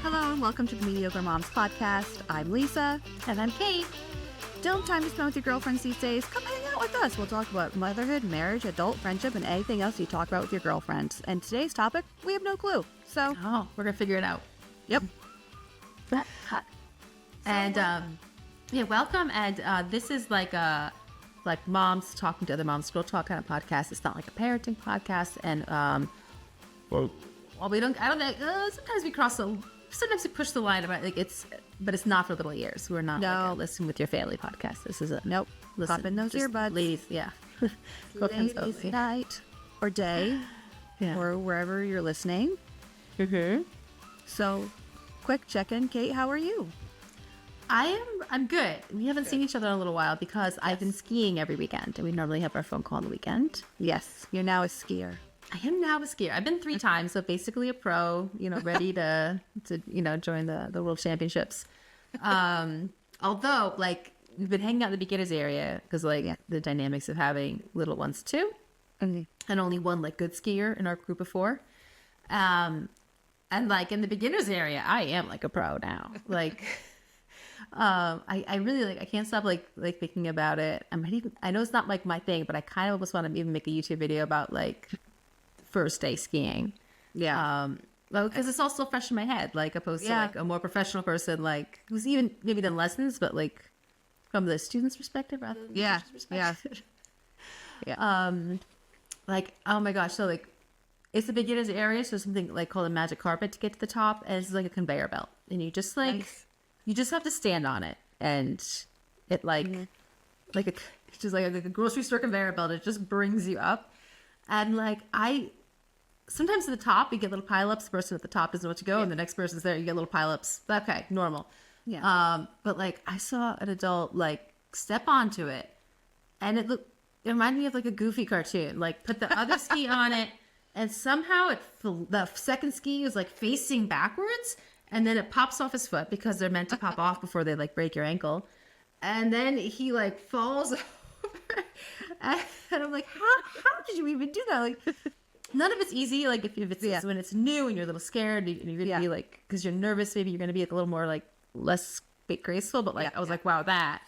Hello and welcome to the Mediocre Moms podcast. I'm Lisa. And I'm Kait. Don't have time to spend with your girlfriends these days? Come hang out with us. We'll talk about motherhood, marriage, adult friendship, and anything else you talk about with your girlfriends. And today's topic, we have no clue. So, we're going to figure it out. Yep. And, welcome. And this is like moms talking to other moms, girl talk kind of podcast. It's not like a parenting podcast. And, sometimes we push the line about but it's not for little ears. We're not like a listen with your family podcast. This is a listen, pop in those earbuds. Ladies, yeah. Ladies night or day or wherever you're listening. Mm-hmm. So, quick check-in. Kait, how are you? I'm good. We haven't seen each other in a little while because I've been skiing every weekend, and we normally have our phone call on the weekend. Yes, you're now a skier. I am now a skier. I've been 3 times, so basically a pro, ready to join the world championships. Although, we've been hanging out in the beginners area because, the dynamics of having little ones too, and only one, good skier in our group of 4. And, in the beginners area, I am, a pro now. I really, I can't stop, thinking about it. I know it's not, my thing, but I kind of almost want to even make a YouTube video about, first day skiing. Because it's all still fresh in my head, opposed to a more professional person, who's even maybe done lessons, but from the student's perspective rather than the teacher's perspective. Oh my gosh, so it's the beginner's area, so something called a magic carpet to get to the top, and it's a conveyor belt, and you just you just have to stand on it, and it it's just like a grocery store conveyor belt. It just brings you up, and sometimes at the top, you get little pileups. The person at the top doesn't know what to go, and the next person's there, you get little pileups. Okay, normal. Yeah. But I saw an adult step onto it, and it reminded me of a Goofy cartoon. Put the other ski on it, and somehow the second ski is facing backwards, and then it pops off his foot because they're meant to pop off before they break your ankle, and then he falls over, and I'm how did you even do that? None of it's easy. If it's when it's new and you're a little scared, and you're gonna be because you're nervous, maybe you're gonna be a little more less graceful. But I was wow, that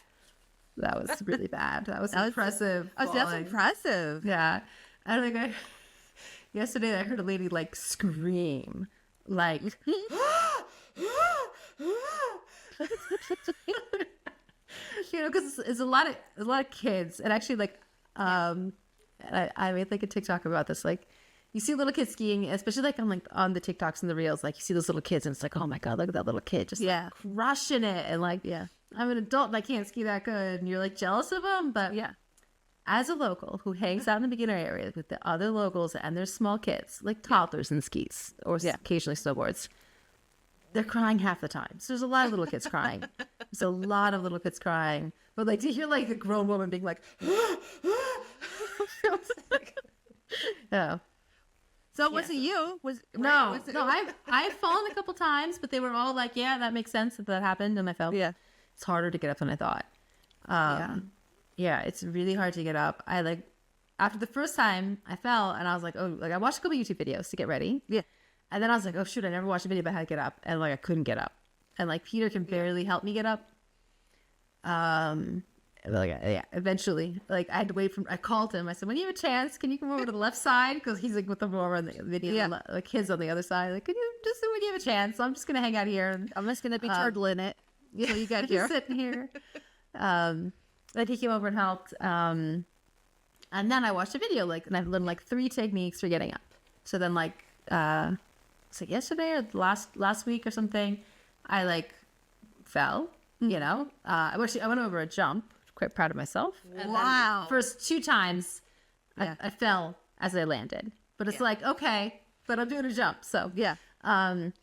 was really bad. That was impressive. That's impressive. Yeah, I don't think yesterday I heard a lady scream because it's a lot of kids, and actually I made a TikTok about this. You see little kids skiing, especially on the TikToks and the reels. You see those little kids, and it's oh my god, look at that little kid just crushing it. And I'm an adult and I can't ski that good, and you're jealous of them. But as a local who hangs out in the beginner area with the other locals and their small kids, toddlers and skis or occasionally snowboards, they're crying half the time. So there's a lot of little kids crying. There's a lot of little kids crying. But to hear a grown woman being yeah. So was it you? No. I've fallen a couple times, but they were all that makes sense that happened, and I felt it's harder to get up than I thought. It's really hard to get up. I after the first time I fell, and I was I watched a couple YouTube videos to get ready. Yeah. And then I was oh shoot, I never watched a video about how to get up, and I couldn't get up, and Peter can barely help me get up. Eventually, I had to wait I called him. I said, when you have a chance, can you come over to the left side? Because he's with the more on the video, kids on the other side. Can you just, when you have a chance? So I'm just going to hang out here. And I'm just going to be turtling it. So you got here. Sitting here. Then he came over and helped. And then I watched a video, and I've learned 3 techniques for getting up. So then it's yesterday or last week or something, I fell, I went over a jump. Quite proud of myself. Wow. First 2 times I fell as I landed, but it's okay, but I'm doing a jump. So and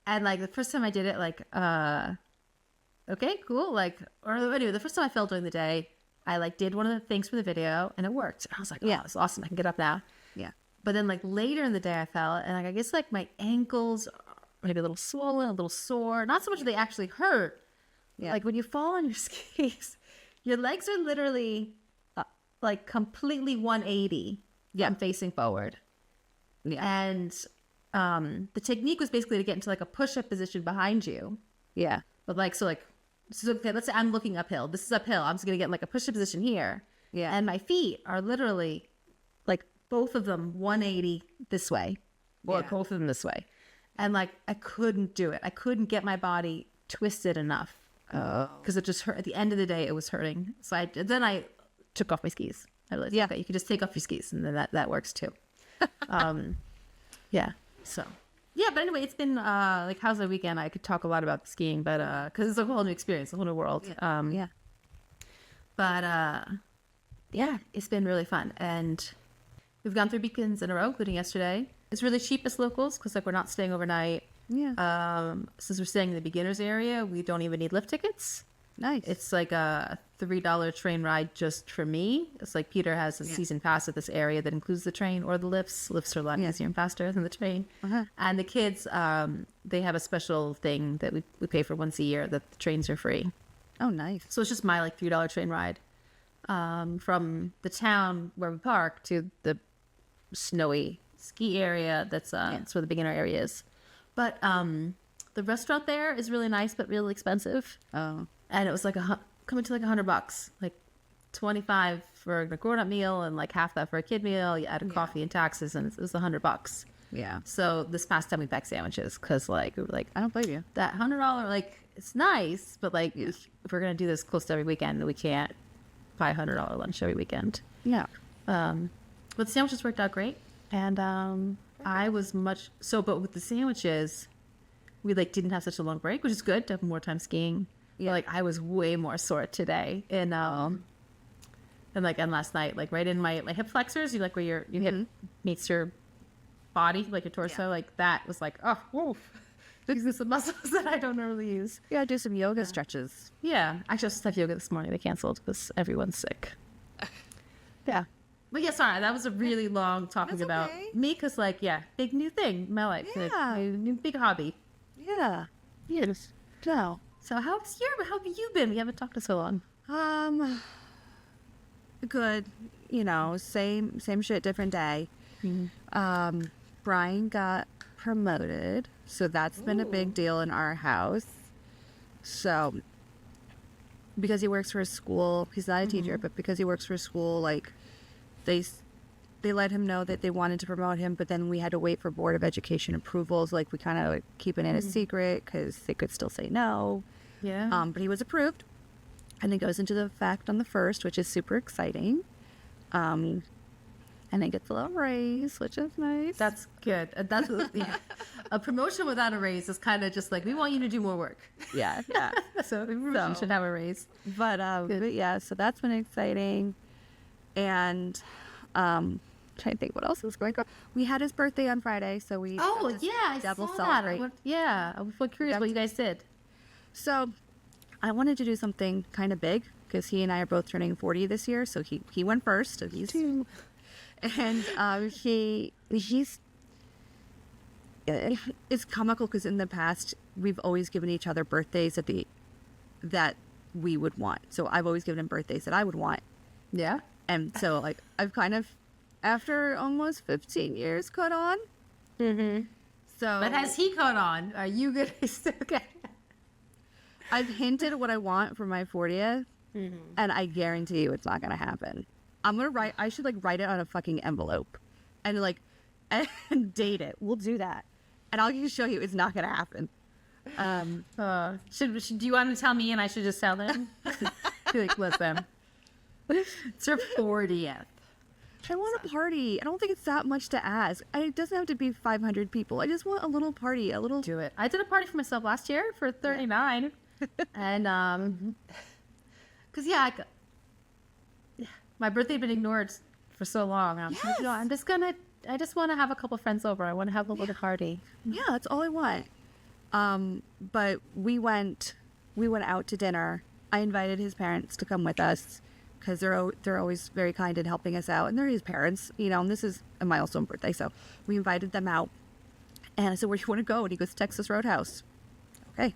the first time I did it, okay, cool. Or anyway, the first time I fell during the day, I did one of the things for the video, and it worked. I was oh, it's awesome. I can get up now. Yeah. But then later in the day I fell, and I guess my ankles are maybe a little swollen, a little sore. Not so much that they actually hurt. Yeah. When you fall on your skis, your legs are literally completely 180 from facing forward. Yeah. And the technique was basically to get into like a push-up position behind you. Yeah. But like, so okay, let's say I'm looking uphill. This is uphill. I'm just going to get in like a push-up position here. Yeah. And my feet are literally like both of them 180 this way, or both of them this way. And like, I couldn't do it. I couldn't get my body twisted enough. Because it just hurt. At the end of the day, it was hurting. So then I took off my skis. I realized, okay, you can just take off your skis, and then that works too. Yeah. So, yeah. But anyway, it's been like, how's the weekend? I could talk a lot about skiing, but because it's a whole new experience, a whole new world. Yeah. But yeah, it's been really fun, and we've gone 3 weekends in a row, including yesterday. It's really cheap as locals because like we're not staying overnight. Yeah. Since we're staying in the beginners area, we don't even need lift tickets. Nice. It's like a $3 train ride just for me. It's like Peter has a season pass at this area that includes the train or the lifts. Lifts are a lot easier and faster than the train. And the kids, they have a special thing that we pay for once a year that the trains are free. Oh, nice. So it's just my like $3 train ride from the town where we park to the snowy ski area. That's where the beginner area is. But the restaurant there is really nice, but really expensive. Oh. And it was like coming to like $100, like 25 for a grown-up meal and like half that for a kid meal. You add a coffee and taxes, and it was $100. Yeah. So this past time we packed sandwiches because like we were like, I don't blame you. that $100, like it's nice, but like if we're gonna do this close to every weekend, we can't buy $100 lunch every weekend. Yeah. But the sandwiches worked out great, and I was but with the sandwiches, we like didn't have such a long break, which is good to have more time skiing. Yeah. But, like I was way more sore today, and last night, like right in my hip flexors, you like where your hip meets your body, like your torso, like that was like, oh, whoa. These are some muscles that I don't normally use. Yeah, do some yoga stretches. Yeah, actually, I was supposed to have yoga this morning. They canceled because everyone's sick. Yeah. But yeah, sorry, that was a really long talking about me because, like, yeah, big new thing in my life. Yeah. My new big hobby. Yeah. Yes. No. So how have you been? We haven't talked in so long. Good. You know, same shit, different day. Brian got promoted, so that's been a big deal in our house. So because he works for a school, he's not a teacher, but because he works for a school, like they let him know that they wanted to promote him, but then we had to wait for Board of Education approvals. Like we kind of like, keep it in a secret because they could still say no. Yeah. But he was approved, and it goes into the effect on the 1st, which is super exciting. And it gets a little raise, which is nice. That's good. That's a promotion without a raise is kind of just like, we want you to do more work. Yeah. So you should have a raise. But yeah, so that's been exciting. And trying to think what else was going on. We had his birthday on Friday, so we I double saw celebrate. That. I was curious what you guys did. So I wanted to do something kind of big because he and I are both turning 40 this year, so he went first. So he's two. And it's comical because in the past we've always given each other birthdays that we would want. So I've always given him birthdays that I would want. Yeah. And so like I've kind of, after almost 15 years, caught on. Mm-hmm. So, but has he caught on? Are you gonna still get? I've hinted what I want for my 40th, and I guarantee you it's not gonna happen. I should like write it on a fucking envelope and and date it. We'll do that. And I'll just show you it's not going to happen. Do you want to tell me and I should just tell them? Like, listen, it's your 40th. I want a party. I don't think it's that much to ask. It doesn't have to be 500 people. I just want a little party, Do it. I did a party for myself last year for 39. And, because, my birthday had been ignored for so long. I just want to have a couple friends over. I want to have a little party. Yeah, that's all I want. But we went out to dinner. I invited his parents to come with us because they're always very kind in helping us out. And they're his parents, and this is a milestone birthday. So we invited them out. And I said, where do you want to go? And he goes, Texas Roadhouse. Okay.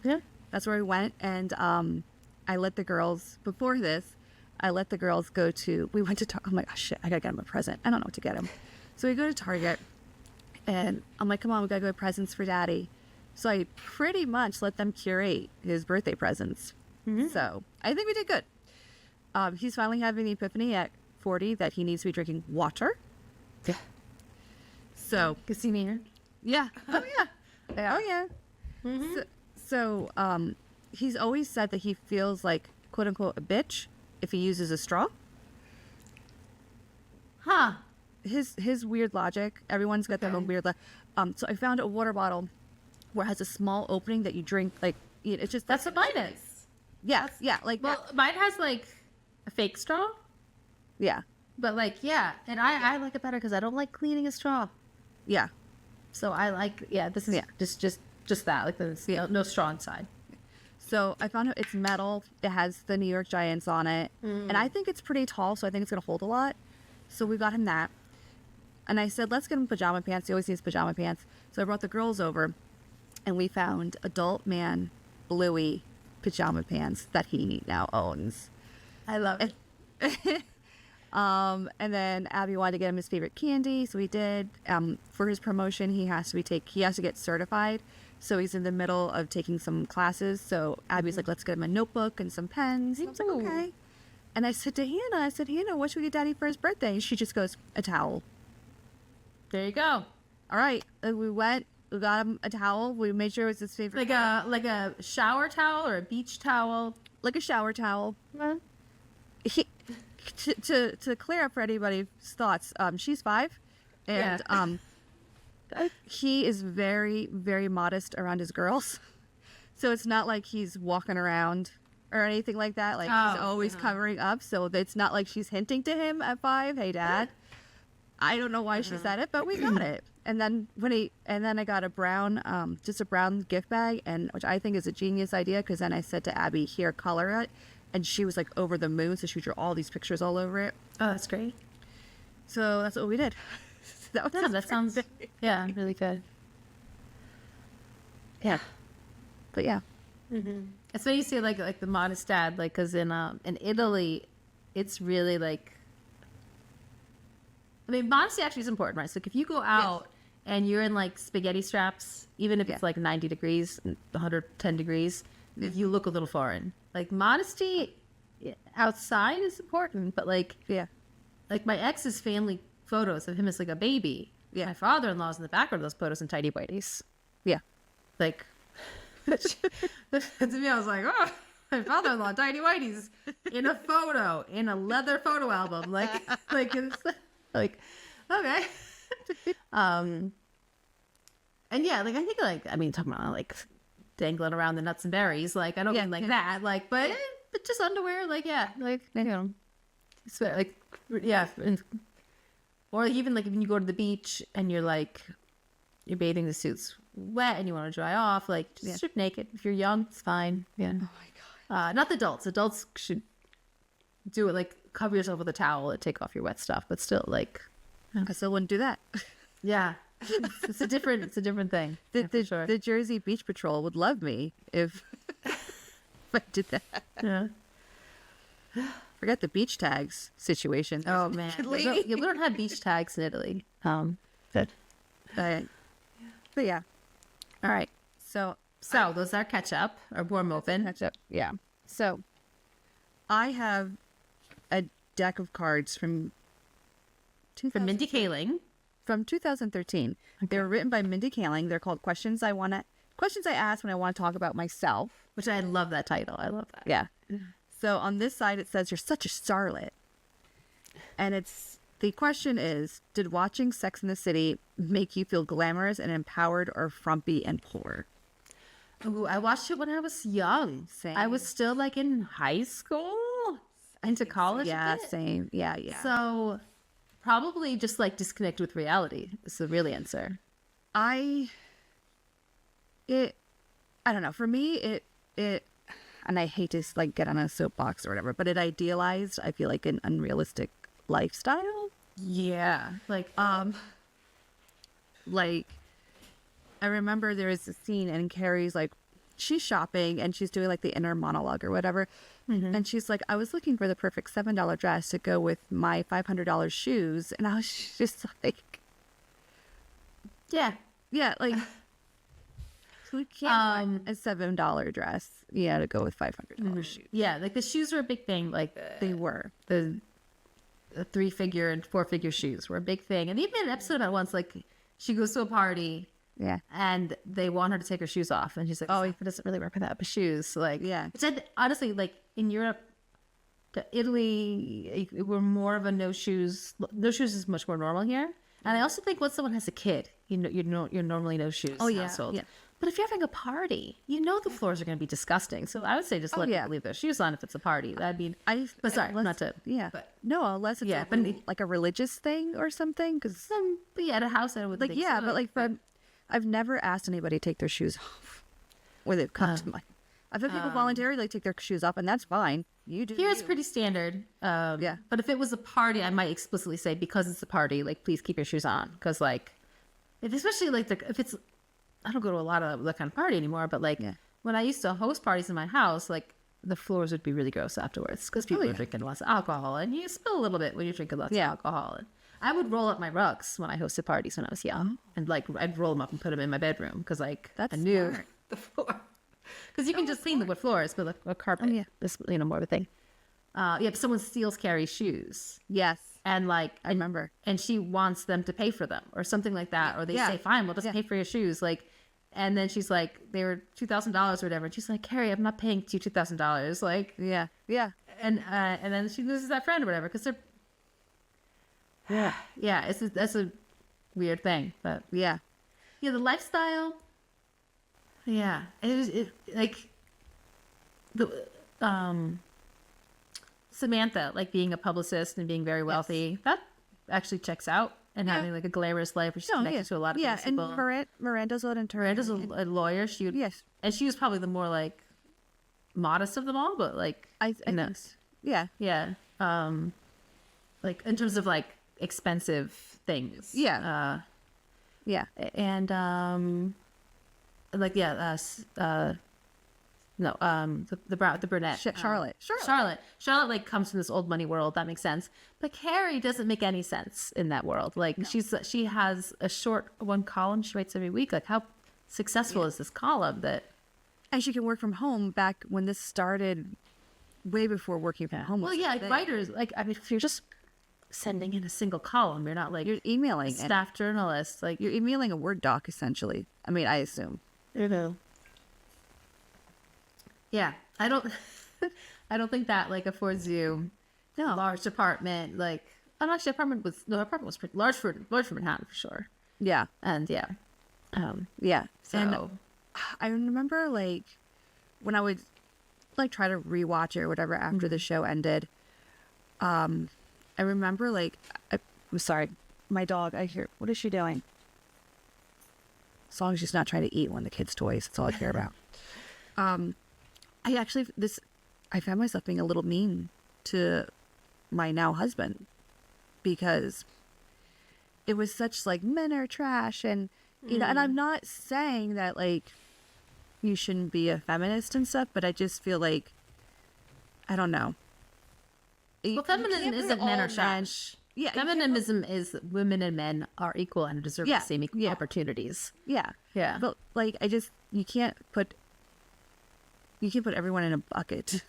Yeah. That's where we went. And I let the girls, before this, we went to, oh my gosh, shit, I gotta get him a present. I don't know what to get him. So we go to Target, And I'm like, come on, we gotta go get presents for daddy. So I pretty much let them curate his birthday presents. So I think we did good. He's finally having the epiphany at 40 that he needs to be drinking water. Yeah. So, Casimir. yeah. Oh, yeah. Oh, yeah. So, he's always said that he feels like, quote unquote, a bitch if he uses a straw. Huh. His weird logic. Everyone's got their own weird. So I found a water bottle where it has a small opening that you drink. Like it's just That's what mine is. yeah, yeah, like Well, mine has like a fake straw, yeah, but like, yeah. And I like it better because I don't like cleaning a straw. yeah. So I like, yeah, this is Yeah. just that. Like, there's no straw inside. So I found out it's metal. It has the New York Giants on it, and I think it's pretty tall, so I think it's gonna hold a lot. So we got him that, and I said, let's get him pajama pants. He always needs pajama pants. So I brought the girls over, and we found adult man bluey pajama pants that he now owns. I love it. And then Abby wanted to get him his favorite candy, so he did. For his promotion, he has to get certified. So he's in the middle of taking some classes. So Abby's like, let's get him a notebook and some pens. And I was like, okay. And I said to Hannah, Hannah, what should we get Daddy for his birthday? And she just goes, a towel. There you go. All right. We went, we got him a towel. We made sure it was his favorite. Like a shower towel or a beach towel. Like a shower towel. To clear up for anybody's thoughts, she's 5, and he is very, very modest around his girls. So it's not like he's walking around or anything like that. Like he's always covering up. So it's not like she's hinting to him at 5, "Hey, Dad." I don't know why she said it, but we got it. And then I got a brown, just a brown gift bag, and which I think is a genius idea. Because then I said to Abby, "Here, color it." And she was like over the moon, so she drew all these pictures all over it. Oh, that's great. So that's what we did. That sounds really good. Yeah, but yeah, It's when you say like the modest dad, like because in Italy, it's really like. I mean, modesty actually is important, right? So like, if you go out and you're in like spaghetti straps, even if it's like 90 degrees, 110 degrees, you look a little foreign. Like modesty outside is important, but like my ex's family photos of him as like a baby. Yeah, my father-in-law's in the background of those photos in tidy whities. Yeah, like to me, I was like, oh, my father-in-law tidy whities in a photo in a leather photo album, like it's like okay, and yeah, like I think talking about like dangling around the nuts and berries, like I don't mean like that, like but just underwear, like like or even like when you go to the beach and you're like your bathing suit's wet and you want to dry off, like just strip naked. If you're young, it's fine. Yeah. Oh my god. Not the adults should do it, like cover yourself with a towel and take off your wet stuff, but still like I still wouldn't do that. Yeah. It's a different thing. The Jersey Beach Patrol would love me if I did that. Yeah. Forget the beach tags situation. Oh man, we don't have beach tags in Italy. But yeah. All right. So those are ketchup or warm open. Ketchup. Yeah. So I have a deck of cards from Mindy Kaling. From 2013. Okay. They were written by Mindy Kaling. They're called Questions I Ask When I Want to Talk About Myself. Which I love that title. I love that. Yeah. So on this side it says, "You're such a starlet." And the question is, did watching Sex in the City make you feel glamorous and empowered or frumpy and poor? Ooh, I watched it when I was young. Same. I was still like in high school, into college. Yeah, same. Yeah. So probably just like disconnect with reality is the real answer. I don't know. For me, it, and I hate to like get on a soapbox or whatever, but it idealized, I feel like, an unrealistic lifestyle. Yeah. Like I remember there was a scene and Carrie's like, she's shopping and she's doing like the inner monologue or whatever. Mm-hmm. And she's like, I was looking for the perfect $7 dress to go with my $500 shoes. And I was just like, Yeah. Yeah, like who can't find a $7 dress? Yeah, to go with $500 shoes. Yeah, like the shoes were a big thing. Like They were. the 3-figure and 4-figure shoes were a big thing. And they made an episode about once, like she goes to a party Yeah. and they want her to take her shoes off, and she's like, "Oh, it doesn't really work without shoes." Like, Yeah. Which honestly, like in Europe, to Italy, we're more of a no shoes. No shoes is much more normal here. And I also think once someone has a kid, you're normally no shoes. Oh, yeah, household. yeah. But if you're having a party, the floors are going to be disgusting. So I would say just let people leave their shoes on if it's a party. That'd be. But sorry, not to. Yeah. But No, unless it's like a religious thing or something. Because at a house, I would like think yeah, so. but like I've never asked anybody to take their shoes off, or they've come to my. I've had people voluntarily like take their shoes off, and that's fine. You do. Here it's pretty standard. Yeah. But if it was a party, I might explicitly say, because it's a party, like, please keep your shoes on. Because, like, especially, like, if it's, I don't go to a lot of that kind of party anymore, but, like, when I used to host parties in my house, like, the floors would be really gross afterwards because people are drinking lots of alcohol, and you spill a little bit when you're drinking lots of alcohol. And I would roll up my rugs when I hosted parties when I was young, and, like, I'd roll them up and put them in my bedroom because, like, I knew the floor. Because you can just clean the wood floors, but a carpet is, more of a thing. But someone steals Carrie's shoes. Yes. And, like, I remember. And she wants them to pay for them or something like that. Or they say, fine, we'll just pay for your shoes. Like, and then she's like, they were $2,000 or whatever. And she's like, Carrie, I'm not paying you $2,000. Like, yeah. And then she loses that friend or whatever because they're, that's a weird thing. But Yeah. the lifestyle. Yeah, like the Samantha, like being a publicist and being very wealthy, that actually checks out, and having like a glamorous life where she's connected to a lot of people. And Miranda's Miranda's a lawyer. And she was probably the more like modest of them all, but like I think yeah, like in terms of like expensive things. Yeah. And like the brunette Charlotte like comes from this old money world. That makes sense, but Carrie doesn't make any sense in that world. Like she has a short one column she writes every week. Like, how successful is this column that, and she can work from home back when this started, way before working from home. Well, like writers, like, I mean, if you're just sending in a single column, you're not like you're emailing staff journalists, like you're emailing a Word doc essentially. I mean, I assume. Yeah, I don't think that like affords you a large apartment. Like, actually, apartment was pretty large for Manhattan for sure. Yeah, and So and I remember like when I would like try to rewatch it or whatever after the show ended. I remember like I'm sorry, my dog. I hear, what is she doing? As long as she's not trying to eat one of the kids' toys, that's all I care about. I found myself being a little mean to my now husband because it was such like, men are trash, and you know, and I'm not saying that like you shouldn't be a feminist and stuff, but I just feel like, I don't know. Well, feminism isn't men are trash. Yeah, feminism is women and men are equal and deserve the same opportunities. Yeah. But like, you can't put everyone in a bucket,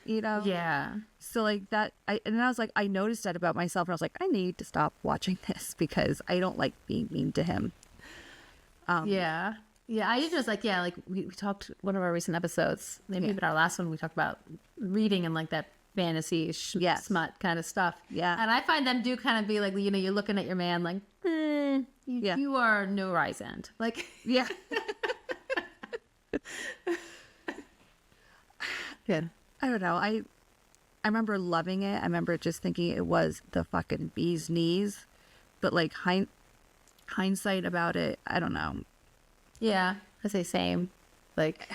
you know? Yeah. So like that, I was like, I noticed that about myself, and I was like, I need to stop watching this because I don't like being mean to him. Yeah. I just like, like we talked one of our recent episodes, maybe even our last one, we talked about reading and like that fantasy smut kind of stuff. Yeah. And I find them do kind of be like, you know, you're looking at your man like, you are no rise end. Like, yeah. Good. I don't know. I remember loving it. I remember just thinking it was the fucking bee's knees, but like hindsight about it, I don't know. Yeah, I say same. Like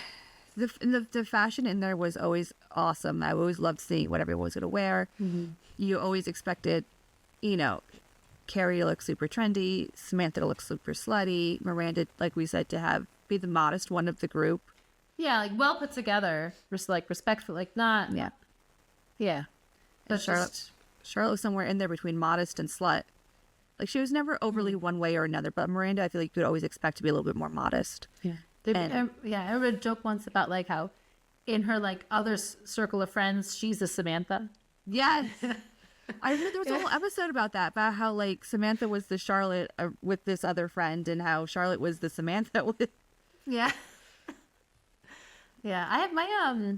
the fashion in there was always awesome. I always loved seeing what everyone was going to wear. Mm-hmm. You always expected, you know, Carrie to look super trendy, Samantha to look super slutty, Miranda, like we said, to be the modest one of the group. Yeah, like well put together, just like respectful, like not. Yeah. But Charlotte was somewhere in there between modest and slut. Like she was never overly one way or another, but Miranda, I feel like you could always expect to be a little bit more modest. Yeah. And- I read a joke once about like how in her like other circle of friends, she's a Samantha. Yes. I remember there was a whole episode about that, about how like Samantha was the Charlotte with this other friend, and how Charlotte was the Samantha with. Yeah. Yeah. I have my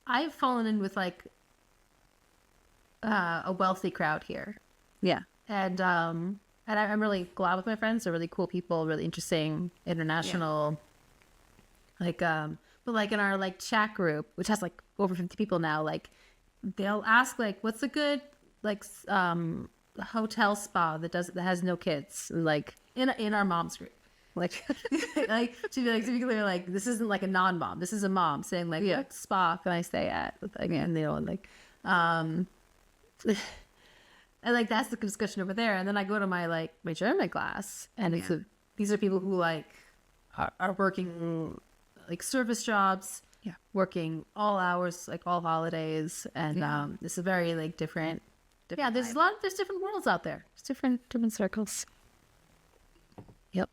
I've fallen in with like a wealthy crowd here. Yeah. And I'm really glad with my friends. They're really cool people, really interesting, international. Like but like in our like chat group, which has like over 50 people now, like they'll ask like, what's a good like hotel spa that has no kids, like in our mom's group. Like, like to be clear, like this isn't like a non-mom. This is a mom saying like, what spa can I stay at? Like, and you know, like, and like that's the discussion over there. And then I go to my German class, and it's these are people who like are working like service jobs, working all hours, like all holidays, and this is very like different. Yeah, there's there's different worlds out there. There's different circles. Yep.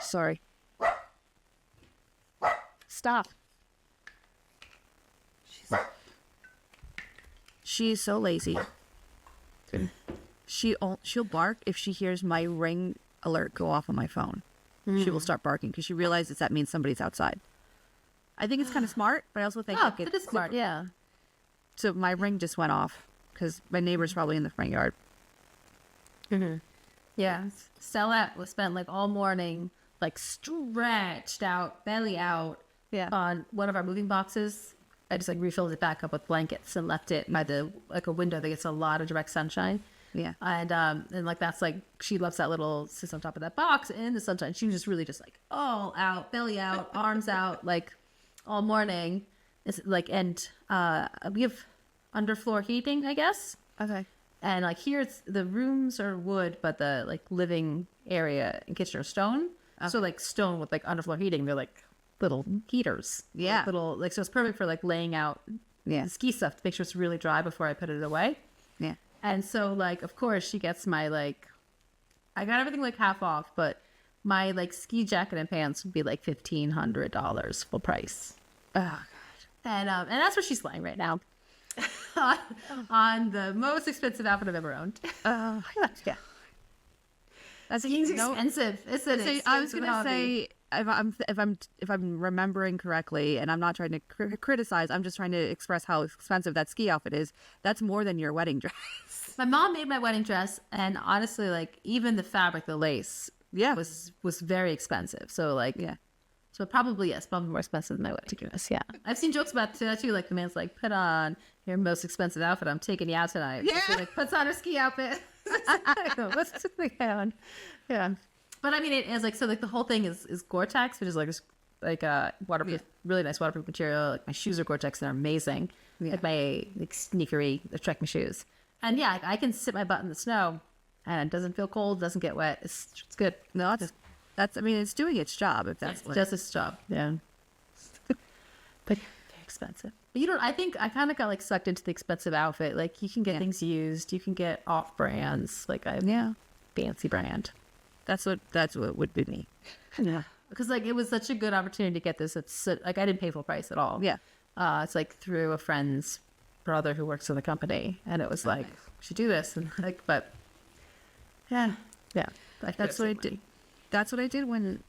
Sorry. Stop. She's so lazy. She'll bark if she hears my ring alert go off on my phone. She will start barking because she realizes that means somebody's outside. I think it's kind of smart, but I also think like, it is smart. Yeah. So my ring just went off because my neighbor's probably in the front yard. Mm-hmm. Yeah. Stella was spent like all morning like stretched out, belly out, on one of our moving boxes. I just like refilled it back up with blankets and left it by the like a window that gets a lot of direct sunshine. Yeah. And like that's like she loves that little sits on top of that box in the sunshine. She was just really just like all out, belly out, arms out, like all morning. It's like and we have underfloor heating, I guess. Okay. And like here it's the rooms are wood, but the like living area and kitchen are stone. Okay. So like stone with like underfloor heating, they're like little heaters. Yeah. Like, little like so it's perfect for like laying out ski stuff to make sure it's really dry before I put it away. Yeah. And so like of course she gets my like I got everything like half off, but my like ski jacket and pants would be like $1,500 full price. Oh god. And that's what she's slaying right now. on the most expensive outfit I've ever owned. Yeah. That's expensive. It's an expensive I was gonna hobby. say if I'm remembering correctly, and I'm not trying to criticize, I'm just trying to express how expensive that ski outfit is. That's more than your wedding dress. My mom made my wedding dress, and honestly, like even the fabric, the lace, was very expensive. So like so probably more expensive than my wedding dress. Yeah, I've seen jokes about that too. Like the man's like, put on your most expensive outfit. I'm taking you out tonight. Yeah, so, like puts on her ski outfit. What's the on? Yeah, but I mean, it is like so. Like the whole thing is Gore-Tex, which is like a waterproof, really nice waterproof material. Like my shoes are Gore-Tex, and they're amazing. Like my sneakery trekking shoes, and I can sit my butt in the snow, and it doesn't feel cold, doesn't get wet. It's good. No, that's I mean, it's doing its job. If that's does its job. Yeah, but very expensive. But I think I kind of got like sucked into the expensive outfit. Like you can get things used, you can get off brands. Like fancy brand. That's what would be me. Yeah, because like it was such a good opportunity to get this. It's like I didn't pay full price at all. Yeah, it's like through a friend's brother who works in the company, and it was like we should do this, and like, but yeah. That's what I did. That's what I did when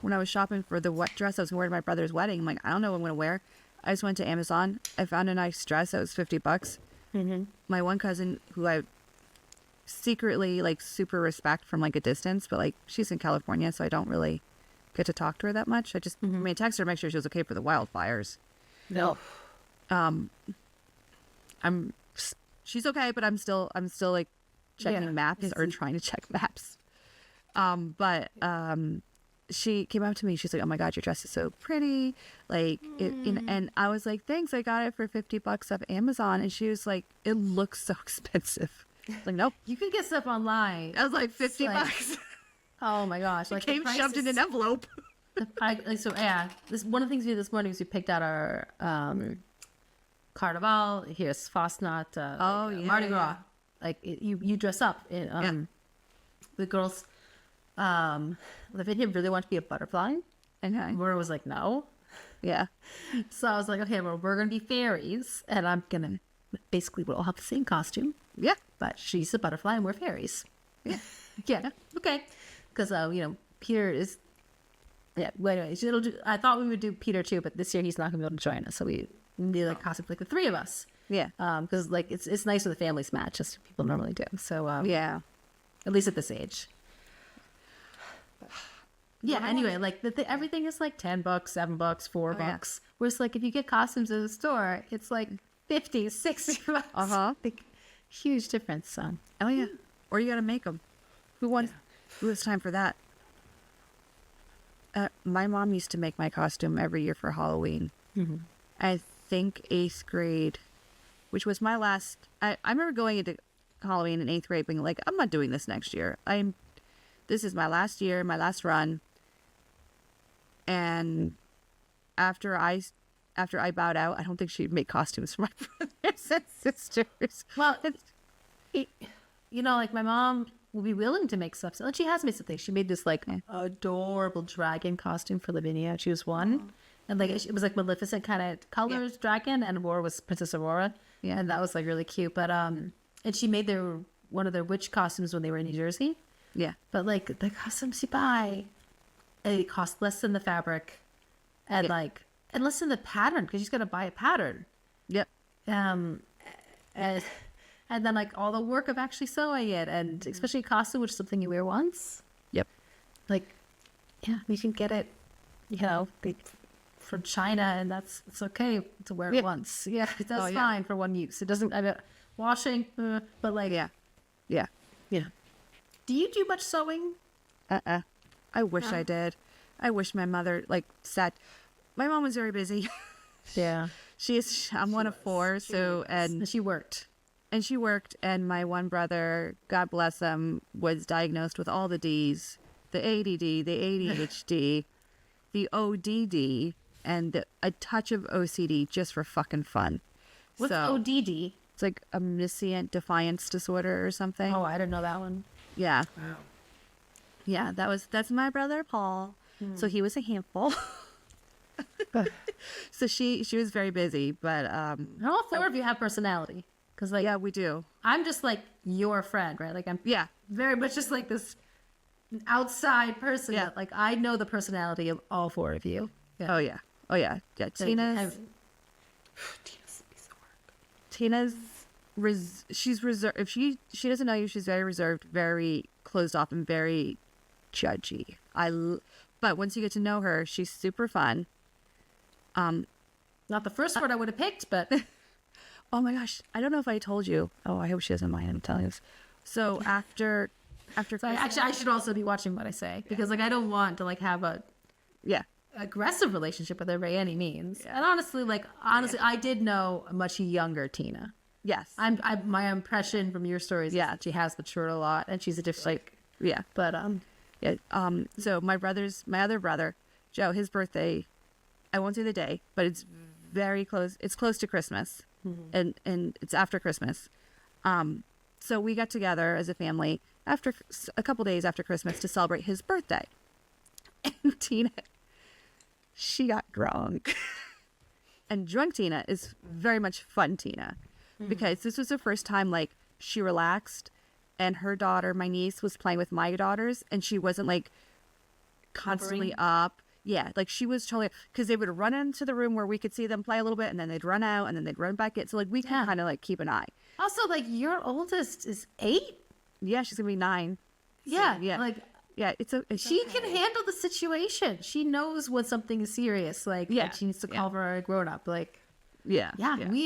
I was shopping for the dress I was wearing at my brother's wedding. I'm like, I don't know what I'm gonna wear. I just went to Amazon. I found a nice dress that was $50. Mm-hmm. My one cousin, who I secretly like super respect from like a distance, but like she's in California, so I don't really get to talk to her that much. I just text her to make sure she was okay for the wildfires. No. She's okay, but I'm still like checking maps or trying to check maps. But she came up to me. She's like, "Oh my God, your dress is so pretty!" Like, and I was like, "Thanks, I got it for $50 off Amazon." And she was like, "It looks so expensive." I was like, "Nope, you can get stuff online." I was like, $50. Oh my gosh! Like, it came shoved in an envelope. This one of the things we did this morning was we picked out our Carnival. Here's Fastnacht. Mardi Gras. like you dress up. The girls, Lavinia really wanted to be a butterfly. Okay. Laura was like, no. Yeah. So I was like, okay, well, we're gonna be fairies, and I'm gonna basically we'll all have the same costume. Yeah. But she's a butterfly and we're fairies. Yeah. Yeah. Okay. Because Peter is. Yeah. Well, anyway, I thought we would do Peter too, but this year he's not gonna be able to join us, so we need like costume for like the three of us. Yeah. Because like it's nice with a family's match, as people normally do. So Yeah. at least at this age. Yeah. Anyway, like everything is like $10, $7, $4. yeah. Whereas like if you get costumes at the store, it's like 50, 60 bucks. Like, huge difference. So. Oh yeah. Or you gotta make them. Who has time for that? My mom used to make my costume every year for Halloween. Mm-hmm. I think 8th grade, which was my last. I remember going into Halloween in 8th grade being like, I'm not doing this next year. This is my last year, my last run. And after I bowed out, I don't think she'd make costumes for my brothers and sisters. Well, like my mom will be willing to make stuff. And she has made something. She made this like adorable dragon costume for Lavinia. She was one. And like it was like Maleficent kind of colors dragon, and Aurora was Princess Aurora. Yeah. And that was like really cute. But and she made one of their witch costumes when they were in New Jersey. Yeah. But like the costumes you buy, it costs less than the fabric and and less than the pattern, because you just got to buy a pattern. Yep. And then like all the work of actually sewing it, and especially a costume, which is something you wear once. Yep. Like, yeah, you can get it, from China, and it's okay to wear it once. Yeah, that's fine for one use. It doesn't, washing, but like, Yeah. Do you do much sewing? I wish I did. I wish my mother sat. My mom was very busy. Yeah. I'm one of four, and she worked. And she worked, and my one brother, God bless him, was diagnosed with all the Ds, the ADD, the ADHD, the ODD, and a touch of OCD just for fucking fun. What's ODD? It's like omniscient defiance disorder or something. Oh, I didn't know that one. Yeah. Wow. Yeah, that's my brother Paul. So he was a handful. So she was very busy, but all four of you have personality. Because yeah, we do. I'm just like your friend, right? Like I'm very much just like this outside person. Yeah. That, like I know the personality of all four of you. Yeah. Oh yeah. Yeah. Tina's she's reserved. If she doesn't know you, she's very reserved, very closed off, and very judgy. But once you get to know her, she's super fun. Not the first word I would have picked, but oh my gosh, I don't know if I told you. Oh, I hope she doesn't mind. I'm telling you. So after actually, I should also be watching what I say, because like I don't want to like have a aggressive relationship with her by any means. And honestly, I did know a much younger Tina. Yes. My impression from your stories is that she has matured a lot, and she's a different But so my other brother, Joe, his birthday, I won't say the day, but it's very close. It's close to Christmas, and it's after Christmas. So we got together as a family after a couple days after Christmas to celebrate his birthday. And Tina, she got drunk. And drunk Tina is very much fun Tina, because this was the first time like she relaxed, and her daughter, my niece, was playing with my daughters, and she wasn't like constantly up. Yeah, like she was totally, because they would run into the room where we could see them play a little bit, and then they'd run out, and then they'd run back in. So like we can kind of like keep an eye. Also, like your oldest is 8. Yeah, she's gonna be 9. Yeah, so, yeah, like she can handle the situation. She knows when something is serious. Like she needs to call for a grown up. Like when we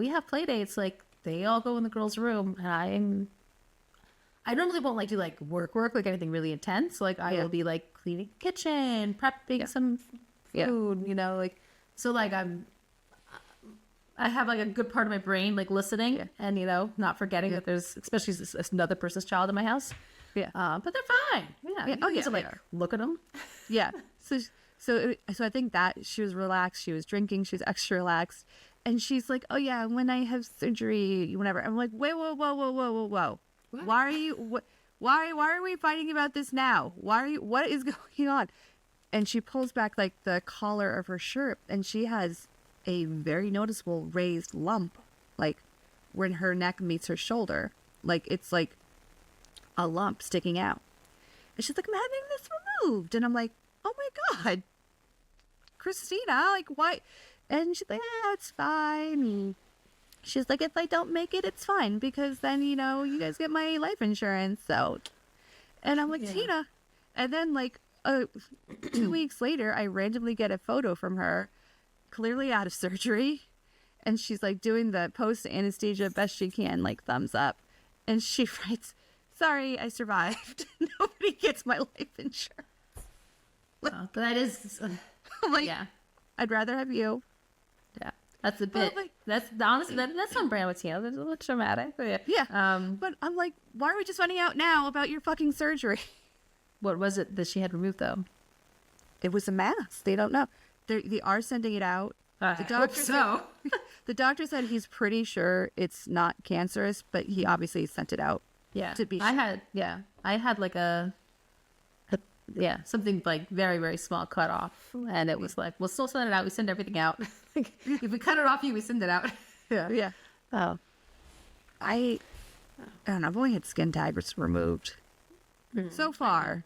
have play dates, like they all go in the girls' room, and I normally won't like do like work like anything really intense. Like I will be like cleaning the kitchen, prepping some food, like so like I have like a good part of my brain like listening and not forgetting that there's especially another person's child in my house. Yeah. But they're fine. Yeah. Oh yeah. To like look at them. Yeah. So I think that she was relaxed. She was drinking. She was extra relaxed, And she's like, oh yeah, when I have surgery, whenever. I'm like, wait, whoa, whoa, whoa, whoa, whoa, whoa. What? Why are you, why are we fighting about this now? What is going on? And she pulls back like the collar of her shirt, and she has a very noticeable raised lump, like when her neck meets her shoulder. Like it's like a lump sticking out. And she's like, I'm having this removed. And I'm like, oh my God, Christina, like why? And she's like, yeah, it's fine. And she's like, if I don't make it, it's fine, because then, you know, you guys get my life insurance. So, and I'm like, Tina. And then like 2 weeks later, I randomly get a photo from her, clearly out of surgery. And she's like doing the post anesthesia best she can, like thumbs up. And she writes, sorry, I survived. Nobody gets my life insurance. But that is, I'm like, yeah. I'd rather have you. Yeah. That's a bit, like- that's honestly, that's on brand with Tina. That's a little traumatic. But yeah. But I'm like, why are we just finding out now about your fucking surgery? What was it that she had removed though? It was a mass. They don't know. They are sending it out. I hope so. The doctor said he's pretty sure it's not cancerous, but he obviously sent it out. Yeah. To be I had like something like very, very small cut off. And it was like, we'll still send it out. We send everything out. Like, if we cut it off you, we send it out. Yeah. Oh. I don't know. I've only had skin tags removed so far.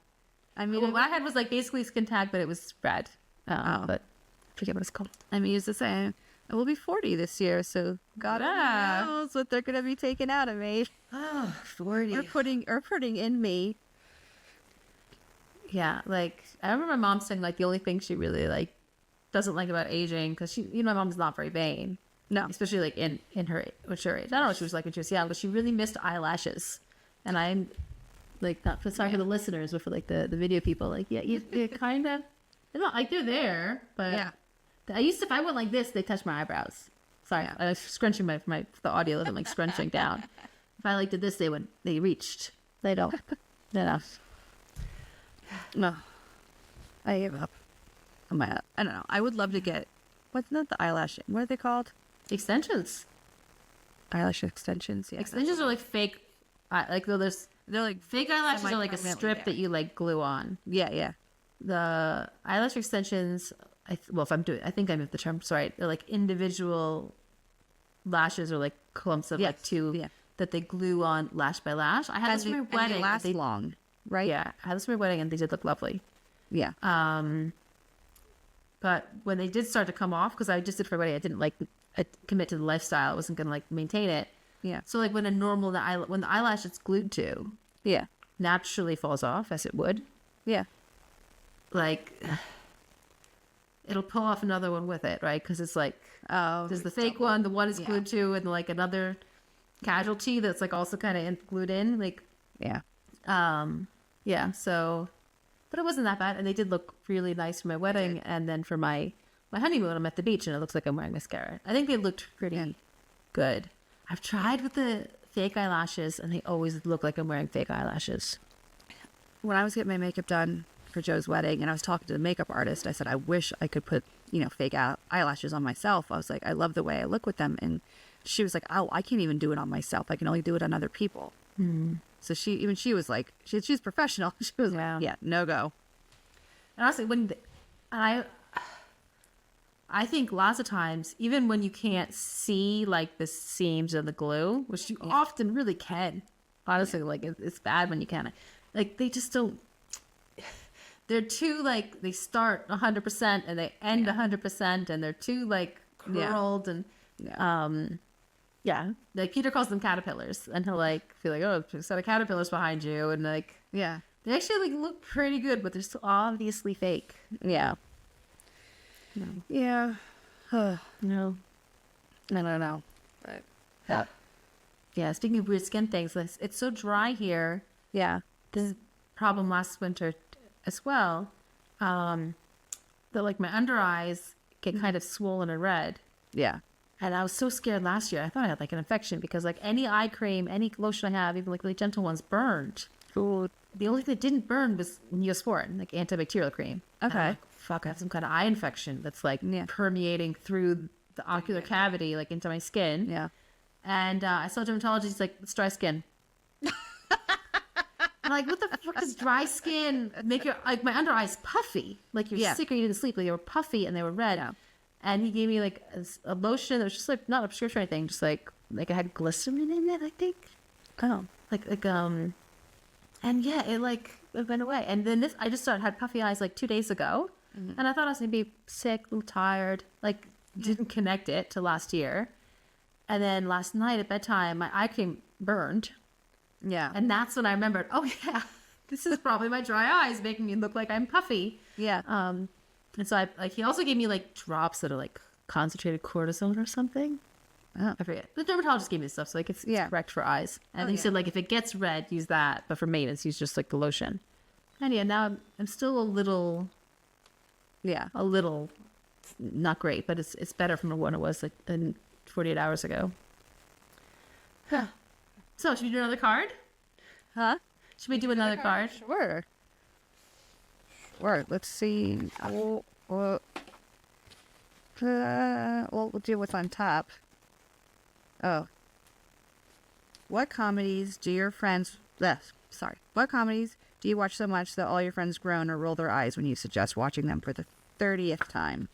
I mean, Well, what I had was like basically skin tag, but it was spread. But I forget what it's called. I mean, it's the same. I will be 40 this year, so God knows what they're gonna be taking out of me. Oh, 40. Or putting in me. Yeah, like I remember my mom saying like the only thing she really like doesn't like about aging, because she, you know, my mom's not very vain. No. Especially like in her mature age. I don't know what she was like when she was young, but she really missed eyelashes. And I'm like, not for sorry for the listeners, but for like the video people, like you kind of, they're not like they're there, but Yeah. I used to, if I went like this, they touch my eyebrows. Sorry, I was scrunching my the audio isn't like scrunching down. If I like did this, they reached. They don't. No. No. I gave up. I don't know. I would love to get, what's not the eyelash? What are they called? Extensions. Eyelash extensions. Yeah. Extensions are like fake. Like they're like fake eyelashes are like a semi-permanently strip there. that you like glue on. Yeah. The eyelash extensions, I think I moved the term right. They're like individual lashes or like clumps of like two that they glue on lash by lash. I had this for my wedding. They last long, right? Yeah, I had this for my wedding and they did look lovely. Yeah. But when they did start to come off, because I just did for my wedding, I didn't like commit to the lifestyle. I wasn't gonna like maintain it. Yeah. So like when when the eyelash it's glued to, Yeah. naturally falls off as it would. Yeah. Like it'll pull off another one with it, right? Because it's like there's the fake one, the one is glued to, and like another casualty that's like also kind of glued in, like Yeah. yeah. So, but it wasn't that bad, and they did look really nice for my wedding, and then for my honeymoon, I'm at the beach, and it looks like I'm wearing mascara. I think they looked pretty good. I've tried with the fake eyelashes, and they always look like I'm wearing fake eyelashes. When I was getting my makeup done for Joe's wedding, and I was talking to the makeup artist, I said, I wish I could put, fake eyelashes on myself. I was like, I love the way I look with them. And she was like, oh, I can't even do it on myself. I can only do it on other people. So she was like, she's professional. She was like, yeah, no go. And honestly, I think lots of times, even when you can't see like the seams of the glue, which you often really can, honestly, like it's bad when you can't. Like they just don't. They're too like they start 100% and they end 100%, and they're too like curled and like Peter calls them caterpillars, and he'll like feel like, oh, there's a set of caterpillars behind you, and like they actually like look pretty good, but they're still obviously fake. Yeah. Yeah. No. I don't know. But Yeah, speaking of weird skin things, it's so dry here. yeah. This is problem last winter as well. That like my under eyes get kind of swollen and red. Yeah. And I was so scared last year. I thought I had like an infection because like any eye cream, any lotion I have, even like really gentle ones, burned. Ooh. The only thing that didn't burn was Neosporin, like antibacterial cream. And I'm Okay. like, fuck, I have some kind of eye infection that's like permeating through the ocular cavity, like into my skin. Yeah. And I saw a dermatologist. He's like, it's dry skin. I'm like, what the fuck does dry skin make your, like, my under eyes puffy? Like, you're sick or you didn't sleep. Like, they were puffy and they were red. Yeah. And he gave me, like, a lotion that was just, like, not a prescription or anything. Just, like it had glycerin in it, I think. Oh. And yeah, it went away. And then I just had puffy eyes, like, 2 days ago. Mm-hmm. And I thought I was going to be sick, a little tired. Like, didn't connect it to last year. And then last night at bedtime, my eye cream burned. Yeah. And that's when I remembered, oh yeah, this is probably my dry eyes making me look like I'm puffy. Yeah. And so he also gave me like drops that are like concentrated cortisone or something. Oh. I forget. The dermatologist gave me stuff, so like it's correct for eyes. And he said like if it gets red, use that, but for maintenance, use just like the lotion. And yeah, now I'm still a little not great, but it's better from when it was like 48 hours ago. Huh. So, should we do another card? Huh? Should we do another card? Sure. Sure. Let's see. We'll do what's on top. Oh. What comedies do your friends... What comedies do you watch so much that all your friends groan or roll their eyes when you suggest watching them for the 30th time?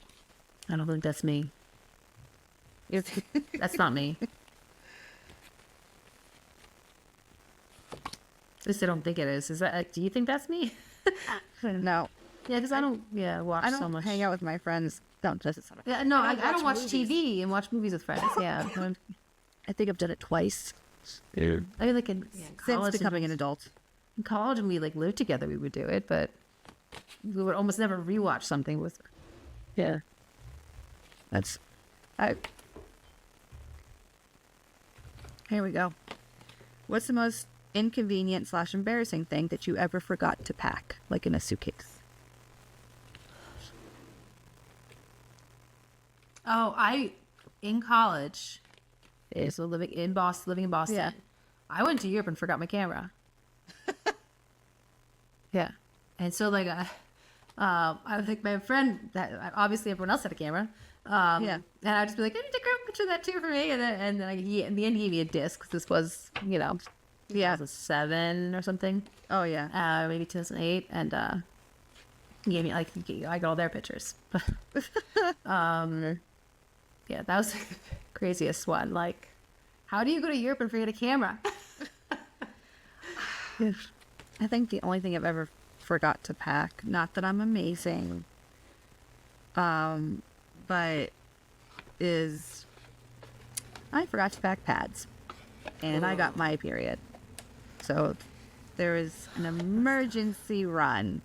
I don't think that's me. That's not me. At least I don't think it is. Is that like, do you think that's me? No. Yeah, because I don't watch so much. Hang out with my friends. Don't just Yeah, no, I don't watch TV and watch movies with friends. Yeah. I think I've done it twice. I mean, like in college, since becoming an adult. In college, and we like lived together, we would do it, but we would almost never rewatch something with. Yeah. That's. Here we go. What's the most inconvenient / embarrassing thing that you ever forgot to pack, like in a suitcase? Oh, in college, so living in Boston. Yeah. I went to Europe and forgot my camera. Yeah, and so like I think my friend that obviously everyone else had a camera. And I'd just be like, "Can you take a picture of that too for me?" And then in the end, he gave me a disc because this was 2007 or something. Oh yeah. Maybe 2008, and he gave me I got all their pictures. Yeah, that was the craziest one. Like, how do you go to Europe and forget a camera? I think the only thing I've ever forgot to pack, not that I'm amazing, but is I forgot to pack pads, and I got my period. So there is an emergency run.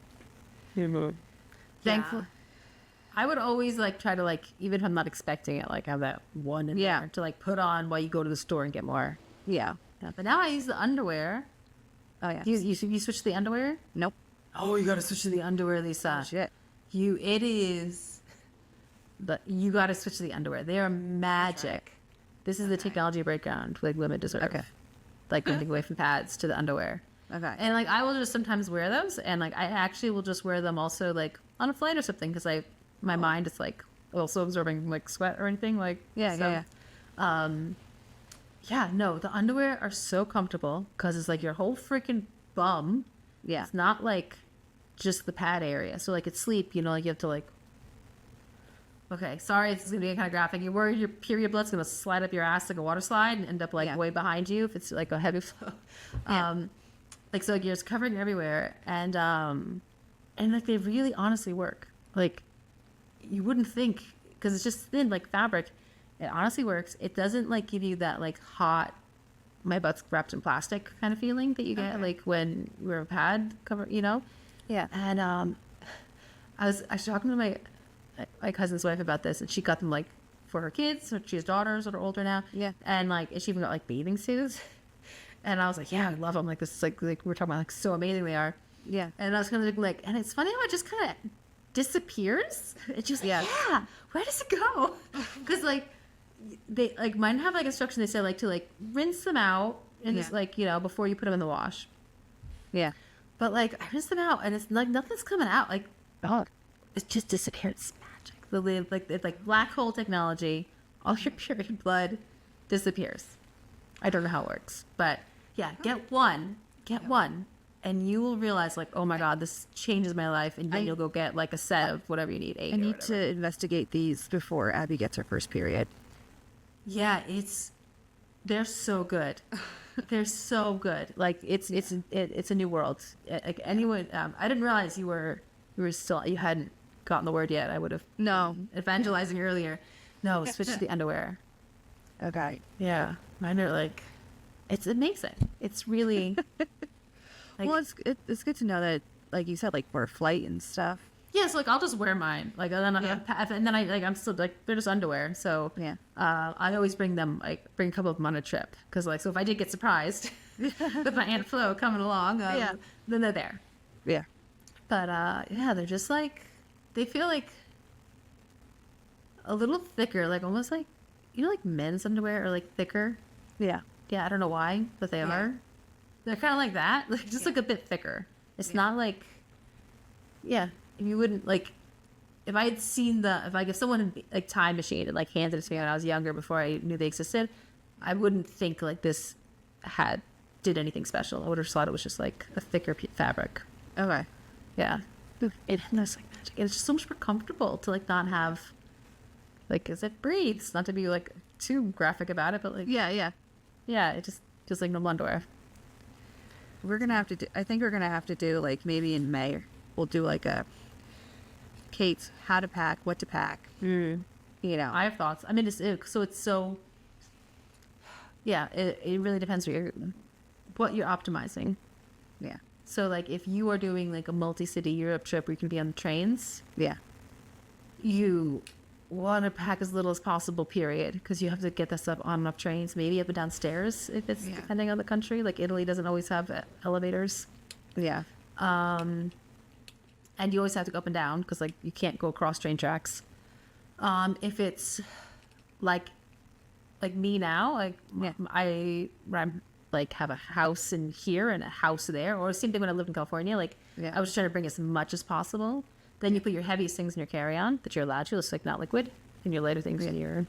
Thankfully, I would always like try to like, even if I'm not expecting it, like have that one in there to like put on while you go to the store and get more. Yeah. But now I use the underwear. Oh yeah. You switch to the underwear? Nope. Oh, you gotta switch to the underwear, Lisa. Oh, shit. You gotta switch to the underwear. They are magic. This is the technology breakdown like women deserve. Okay. Like moving away from pads to the underwear. Okay. And like I will just sometimes wear those, and like I actually will just wear them also like on a flight or something because my mind is like also absorbing like sweat or anything like Yeah. No, the underwear are so comfortable because it's like your whole freaking bum. Yeah. It's not like just the pad area. So like it's sleep, like you have to like. Okay, sorry, it's gonna be kind of graphic. You're worried your period blood's gonna slide up your ass like a water slide and end up like way behind you if it's like a heavy flow. Like so, like, you're just covering everywhere, and like they really honestly work. Like you wouldn't think because it's just thin like fabric. It honestly works. It doesn't like give you that like hot, my butt's wrapped in plastic kind of feeling that you get like when you wear a pad cover, Yeah. And I was talking to my cousin's wife about this, and she got them like for her kids. So she has daughters that are older now. Yeah. And like, and she even got like bathing suits. And I was like, yeah, I love them. Like this is like we're talking about like so amazing they are. Yeah. And I was kind of like, and it's funny how it just kind of disappears. It's just where does it go? Because like they like mine have like instruction. They say like to like rinse them out and just like before you put them in the wash. Yeah. But like I rinse them out and it's like nothing's coming out. Like Oh. it just disappears. It's magic. It's like black hole technology. all your period blood disappears. I don't know how it works, but yeah, get one, and you will realize like, oh my God, this changes my life. And then you'll go get like a set of whatever you need. 8 I or need whatever. to investigate these before Abby gets her first period. Yeah, they're so good. They're so good. Like it's a new world. Like anyone, I didn't realize you hadn't gotten the word yet. I would have No. evangelizing earlier. No, switch to the underwear. Okay. Yeah, mine are like, it's amazing. It's really, like, Well, it's good to know that, like you said, like for a flight and stuff. yeah. So like, I'll just wear mine. Like, and then I'm still like, they're just underwear. So Yeah. I always bring a couple of them on a trip because like, so if I did get surprised with my Aunt Flo coming along, then they're there. Yeah. But yeah, they're just like, they feel like a little thicker, like almost like, like men's underwear are like thicker. Yeah. Yeah, I don't know why, but they are. They're kind of like that, like just like a bit thicker. It's not like, if you wouldn't like, if I had seen if someone had like time machined and like handed it to me when I was younger before I knew they existed, I wouldn't think like this did anything special. I would have thought it was just like a thicker fabric. Okay. Yeah, it's like magic. It's just so much more comfortable to like not have, like, because it breathes. Not to be like too graphic about it, but like Yeah. it just like no underwear. I think we're gonna have to do like maybe in May. We'll do like a Kate's how to pack, what to pack. You know. I have thoughts. I mean, it's so. Yeah, it really depends what you're optimizing. Yeah. So like, if you are doing like a multi-city Europe trip where you can be on the trains, Yeah. you want to pack as little as possible, period, because you have to get that stuff on and off trains, maybe up and down stairs if it's depending on the country. Like Italy doesn't always have elevators. Yeah. And you always have to go up and down because like you can't go across train tracks. If it's like me now, like I'm like have a house in here and a house there, or same thing when I lived in California. Like I was trying to bring as much as possible. Then you put your heaviest things in your carry-on that you're allowed to. It's like not liquid, and your lighter things in your,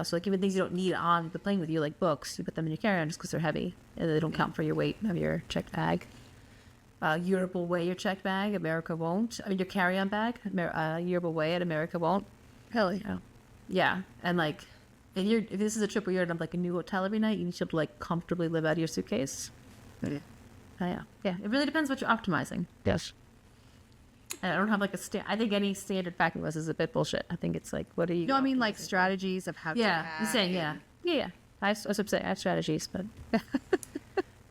so like even things you don't need on the plane with you, like books, you put them in your carry-on just because they're heavy and they don't count for your weight of your checked bag. Europe will weigh your checked bag. America won't. I mean, your carry-on bag. Europe will weigh it. America won't. Hell yeah. Yeah, and like, if this is a trip where you're in like a new hotel every night, you need to like comfortably live out of your suitcase. Yeah. Yeah. It really depends what you're optimizing. Yes. And I don't have like I think any standard packing list is a bit bullshit. I think it's like, what are you? No, I mean like strategies of how to Yeah, pack. I'm saying yeah. I was saying I have strategies, but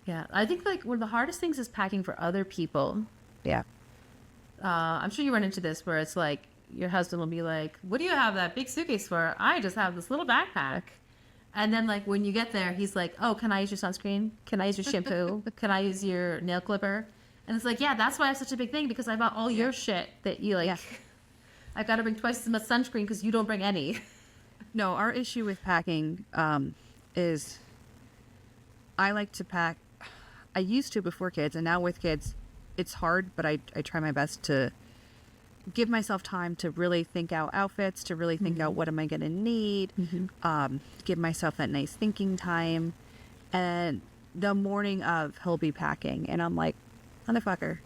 yeah, I think like one of the hardest things is packing for other people. Yeah. I'm sure you run into this where it's like your husband will be like, "What do you have that big suitcase for?" I just have this little backpack. And then like when you get there, he's like, "Oh, can I use your sunscreen? Can I use your shampoo? Can I use your nail clipper?" And it's like, yeah, that's why I have such a big thing, because I bought all your shit that you like. I got to bring twice as much sunscreen because you don't bring any. No, our issue with packing is I like to pack. I used to before kids, and now with kids, it's hard, but I try my best to give myself time to really think out outfits, to really think out what am I going to need, give myself that nice thinking time. And the morning of, he'll be packing, and I'm like, motherfucker.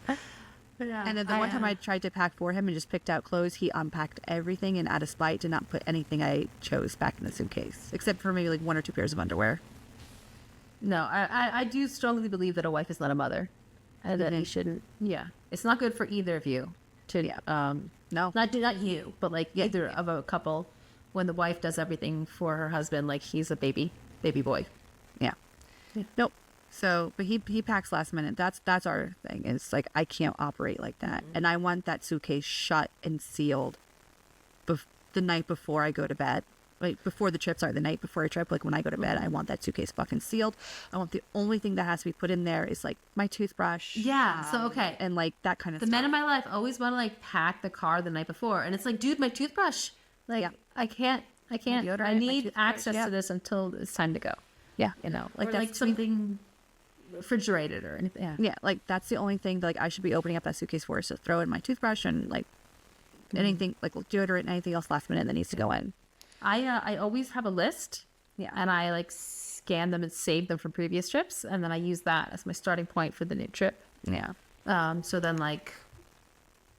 And then the one time I tried to pack for him and just picked out clothes, he unpacked everything and out of spite did not put anything I chose back in the suitcase, except for maybe like 1 or 2 pairs of underwear. No, I do strongly believe that a wife is not a mother, and that you shouldn't. Yeah, it's not good for either of you to. No, not you, but like either of a couple, when the wife does everything for her husband, like he's a baby boy. Yeah. Nope. So, but he packs last minute. That's our thing. It's like I can't operate like that, and I want that suitcase shut and sealed the night before I go to bed. Like before the trip, sorry, the night before a trip. Like when I go to bed, I want that suitcase fucking sealed. I want the only thing that has to be put in there is like my toothbrush. Yeah. So okay, and like that kind of the stuff. men in my life always want to like pack the car the night before, and it's like, dude, my toothbrush. Like I can't. deodorant, I my need toothbrush, access to this until it's time to go. Yeah. Like Or that's like something refrigerated or anything. Yeah, like that's the only thing like I should be opening up that suitcase for is to throw in my toothbrush and like anything like deodorant, anything else last minute that needs to go in. I always have a list. Yeah. And I like scan them and save them from previous trips, and then I use that as my starting point for the new trip. Yeah. So then like,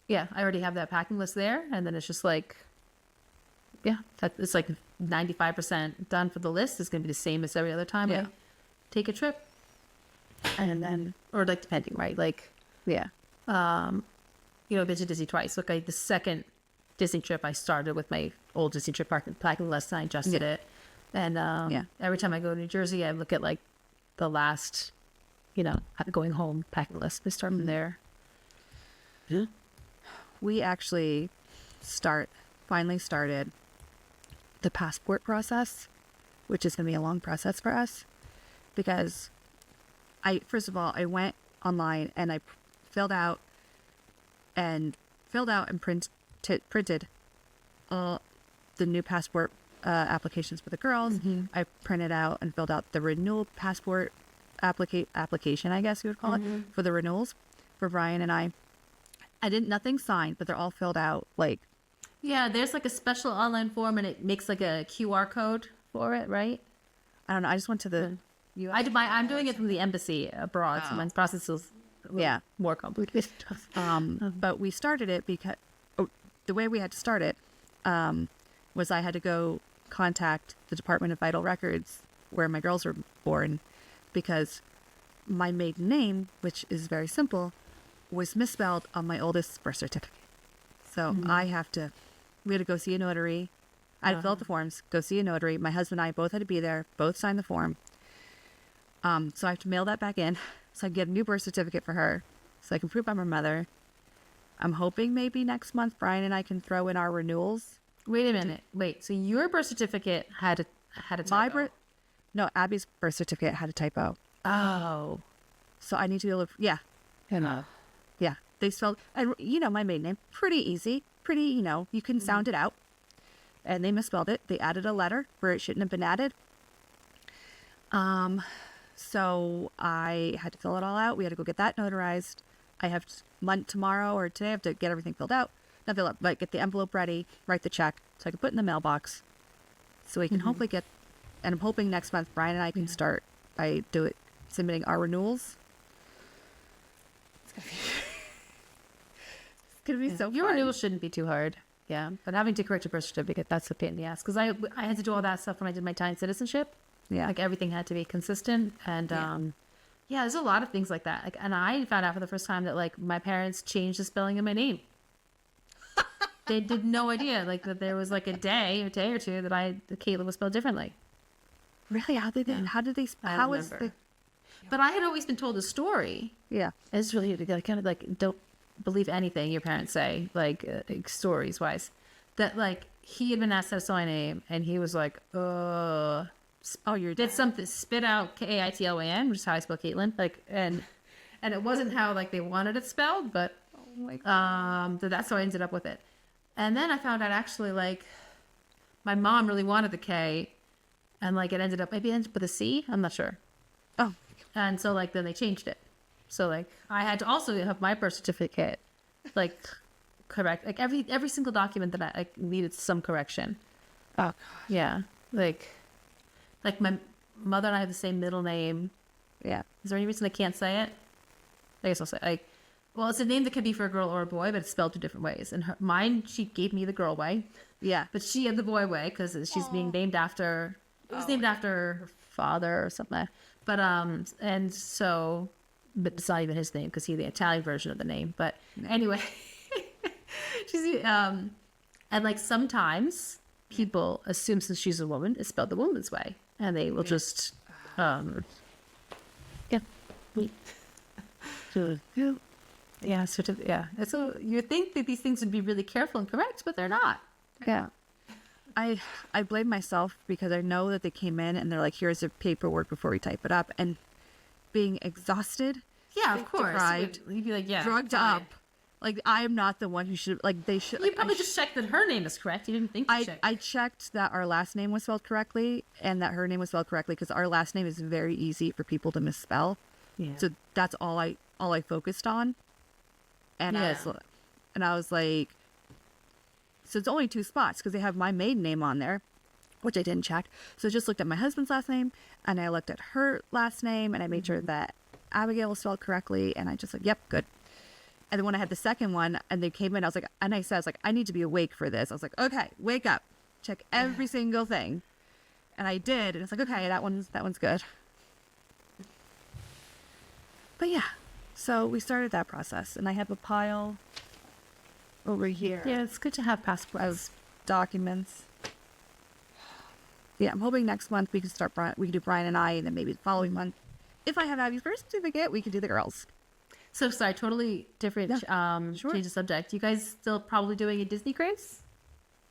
yeah, I already have that packing list there, and then it's just like, yeah, it's like 95% done for the list. It's gonna be the same as every other time I take a trip, and then or like depending, right? Like, Yeah. I've been to Disney twice. Look, the second Disney trip I started with my old Disney trip packing list, and I adjusted it. And every time I go to New Jersey, I look at like the last, going home packing list. I start from there. Yeah. We actually finally started the passport process, which is going to be a long process for us because first of all, I went online and I filled out and printed the new passport applications for the girls. I printed out and filled out the renewal passport application, I guess you would call it, for the renewals for Brian and I. Nothing signed, but they're all filled out. Like, yeah, there's like a special online form, and it makes like a QR code for it, right? I don't know. I just went to the. I'm doing it from the embassy abroad, so my process is more complicated. But we started it because the way we had to start it was I had to go contact the Department of Vital Records where my girls were born because my maiden name, which is very simple, was misspelled on my oldest's birth certificate. So we had to go see a notary. I had to fill out the forms, go see a notary. My husband and I both had to be there, both signed the form. So I have to mail that back in so I can get a new birth certificate for her so I can prove I'm her mother. I'm hoping maybe next month Brian and I can throw in our renewals. Wait a minute. Wait, so your birth certificate had a typo? No, Abby's birth certificate had a typo. Oh. So I need to be able to, yeah. Yeah. They spelled, and my maiden name, pretty easy. Pretty, you can sound it out. And they misspelled it. They added a letter where it shouldn't have been added. So I had to fill it all out. We had to go get that notarized. I have tomorrow or today I have to get everything filled out. Not fill up, but get the envelope ready, write the check so I can put in the mailbox. So we can hopefully and I'm hoping next month Brian and I can start submitting our renewals. It's gonna be so Your fun. renewal shouldn't be too hard. Yeah, but having to correct your birth certificate, that's a pain in the ass. Because I had to do all that stuff when I did my Italian citizenship. Yeah. Like everything had to be consistent. And there's a lot of things like that. Like, and I found out for the first time that like my parents changed the spelling of my name. They did no idea like that there was like a day or two that Caitlin was spelled differently. Really? How did they I don't remember. But I had always been told a story. Yeah. It's really like, kind of like, don't believe anything your parents say, like stories wise. That like he had been asked how to spell my name, and he was like, did something, spit out Kaitlyn, which is how I spell Caitlin. Like, and it wasn't how like they wanted it spelled, but that's how I ended up with it. And then I found out actually like my mom really wanted the K, and like it ended up with a C. I'm not sure. Oh. And so like then they changed it. So like I had to also have my birth certificate like correct. Like every single document that I needed some correction. Oh gosh. Yeah. Like my mother and I have the same middle name. Yeah. Is there any reason I can't say it? I guess I'll say like, well, it's a name that could be for a girl or a boy, but it's spelled two different ways. And mine, she gave me the girl way. Yeah. But she had the boy way because she's being named after. It was named after her father or something. But and so, but it's not even his name because he's the Italian version of the name. But anyway, she's and like sometimes people assume since she's a woman, it's spelled the woman's way, and they will just yeah, sort of, yeah. And so you think that these things would be really careful and correct, but they're not. Yeah. I blame myself because I know that they came in and they're like, here's the paperwork before we type it up. And being exhausted. Yeah, of course. Deprived, You'd be like, yeah. drugged up. Like, I am not the one who should, like, they should. You like, probably just checked that her name is correct. You didn't think to check. I checked that our last name was spelled correctly and that her name was spelled correctly because our last name is very easy for people to misspell. Yeah. So that's all I focused on. And I was like, So it's only 2 spots because they have my maiden name on there, which I didn't check. So I just looked at my husband's last name and I looked at her last name and I made sure that Abigail was spelled correctly. And I just like, yep, good. And then when I had the second one and they came in, I was like, I need to be awake for this. I was like, okay, wake up, check every single thing. And I did. And it's like, okay, that one's good. But yeah, so we started that process and I have a pile over here. Yeah, it's good to have passports. Of documents. Yeah, I'm hoping next month we can do Brian and I, and then maybe the following month, if I have Abby's birth certificate, we can do the girls. So sorry, totally different. Sure. Change of subject. You guys still probably doing a Disney cruise?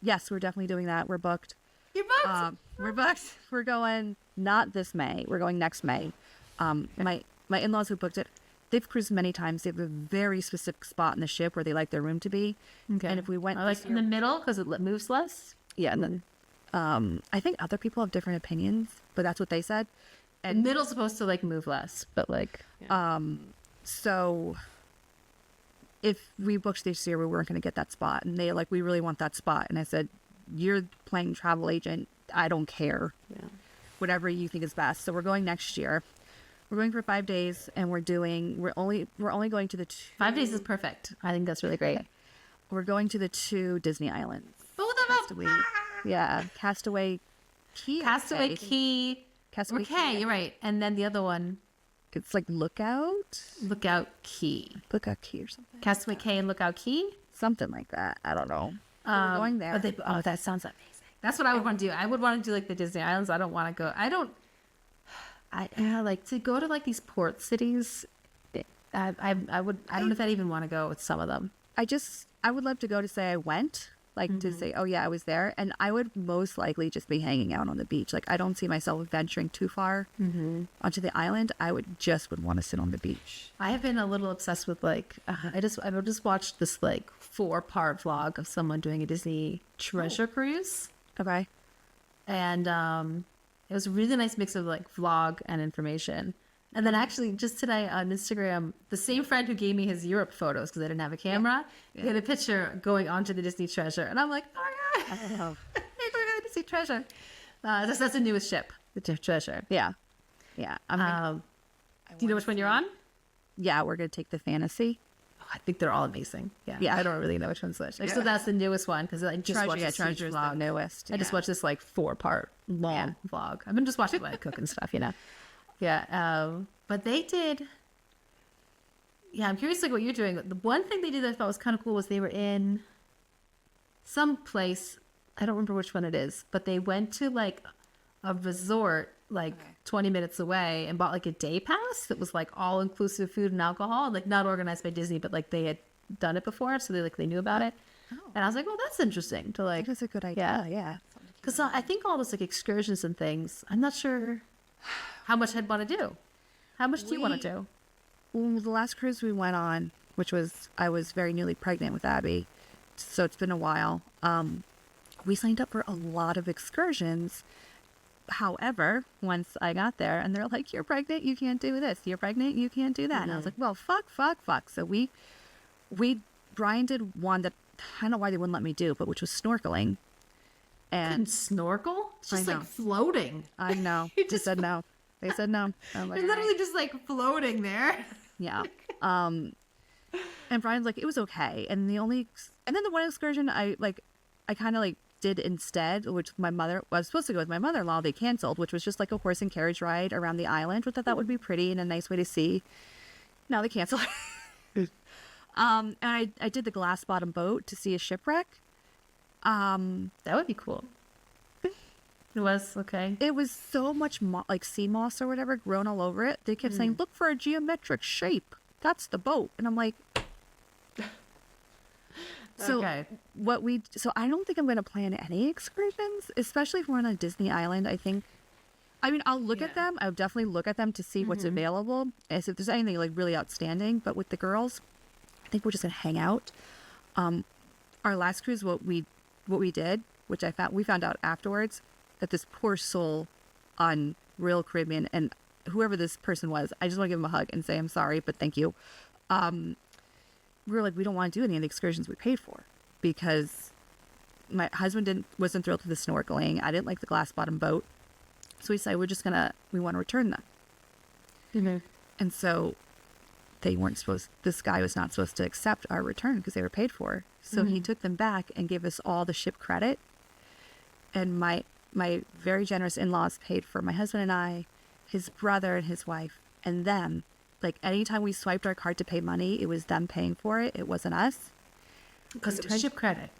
Yes, we're definitely doing that. We're booked. You're booked. We're booked. We're going not this May. We're going next May. My in-laws who booked it, they've cruised many times. They have a very specific spot in the ship where they like their room to be. Okay. And if we went I like in the middle because it moves less. yeah, and then I think other people have different opinions, but that's what they said. And middle's supposed to like move less, but like So if we booked this year, we weren't going to get that spot. And they like, we really want that spot. And I said, you're playing travel agent. I don't care. yeah. Whatever you think is best. So we're going next year. We're going for 5 days and we're only going to the 5 days is perfect. I think that's really great. we're going to the 2 Disney islands. Both of them. Castaway. Yeah. Castaway Key. Castaway okay. Key. Castaway Okay, Key. you're right. And then the other one, It's like Lookout Lookout Key. Key or something. Castaway Key and Lookout Key. Something like that. I don't know. We're going there. But that sounds amazing. That's what I would want to do. I would want to do like the Disney Islands. I don't want to go. I like to go to like these port cities. I don't know if I'd even want to go with some of them. I would love to go to say I went, like to say, oh yeah, I was there. And I would most likely just be hanging out on the beach. Like I don't see myself venturing too far onto the island. I would want to sit on the beach. I have been a little obsessed with like I've just watched this like 4-part vlog of someone doing a Disney treasure cruise, Okay. and it was a really nice mix of like vlog and information. And then actually just today on Instagram, the same friend who gave me his Europe photos because I didn't have a camera, he had a picture going onto the Disney treasure, and I'm like, oh my god, Oh. we're going to Disney treasure. That's the newest ship, the treasure. Yeah. Yeah. Do you know which one you're on? Yeah, we're gonna take the fantasy. Oh, I think they're all amazing. Yeah, I don't really know which one's which. So that's the newest one because I just watched this Treasure is the vlog. newest. I just watched this like 4-part long vlog. I've been just watching when I cook and stuff, you know. Yeah, but they did. Yeah, I'm curious like what you're doing. The one thing they did that I thought was kind of cool was they were in some place. I don't remember which one it is, but they went to like a resort like 20 minutes away and bought like a day pass that was like all inclusive food and alcohol, like not organized by Disney, but like they had done it before, so they knew about it. And I was like, well, that's interesting to like. That's a good idea. Yeah. Because I think all those like excursions and things, I'm not sure how much I'd want to do. How much do you want to do? Well, the last cruise we went on, which was I was very newly pregnant with Abby, so it's been a while. We signed up for a lot of excursions. However, once I got there and they're like, you're pregnant, you can't do this. You're pregnant, you can't do that. And I was like, well, fuck. So Brian did one that I don't know why they wouldn't let me do, but which was snorkeling. And And snorkel? It's just I know. like floating. I know. They said no. They said no. I'm like, You're literally just like floating there. yeah. And Brian's like, it was okay. And then the one excursion I kind of like did instead, which I was supposed to go with my mother-in-law, they canceled, which was just like a horse and carriage ride around the island, which I thought would be pretty and a nice way to see. Now they canceled. And I did the glass bottom boat to see a shipwreck. That would be cool. It was okay. It was so much like sea moss or whatever grown all over it. They kept saying, look for a geometric shape. That's the boat. And I'm like, so Okay. so I don't think I'm going to plan any excursions, especially if we're on a Disney island. I'll look at them. I'll definitely look at them to see what's available, as if there's anything like really outstanding. But with the girls, I think we're just going to hang out. Our last cruise, what we did, which we found out afterwards, that this poor soul on Royal Caribbean, and whoever this person was, I just want to give him a hug and say I'm sorry, but thank you. We were like, we don't want to do any of the excursions we paid for because my husband wasn't thrilled with the snorkeling. I didn't like the glass bottom boat. So we decided we want to return them. Mm-hmm. And so this guy was not supposed to accept our return because they were paid for. So he took them back and gave us all the ship credit. And my very generous in-laws paid for my husband and I, his brother and his wife, and them. Like, anytime we swiped our card to pay money, it was them paying for it. It wasn't us. Because it was ship credit.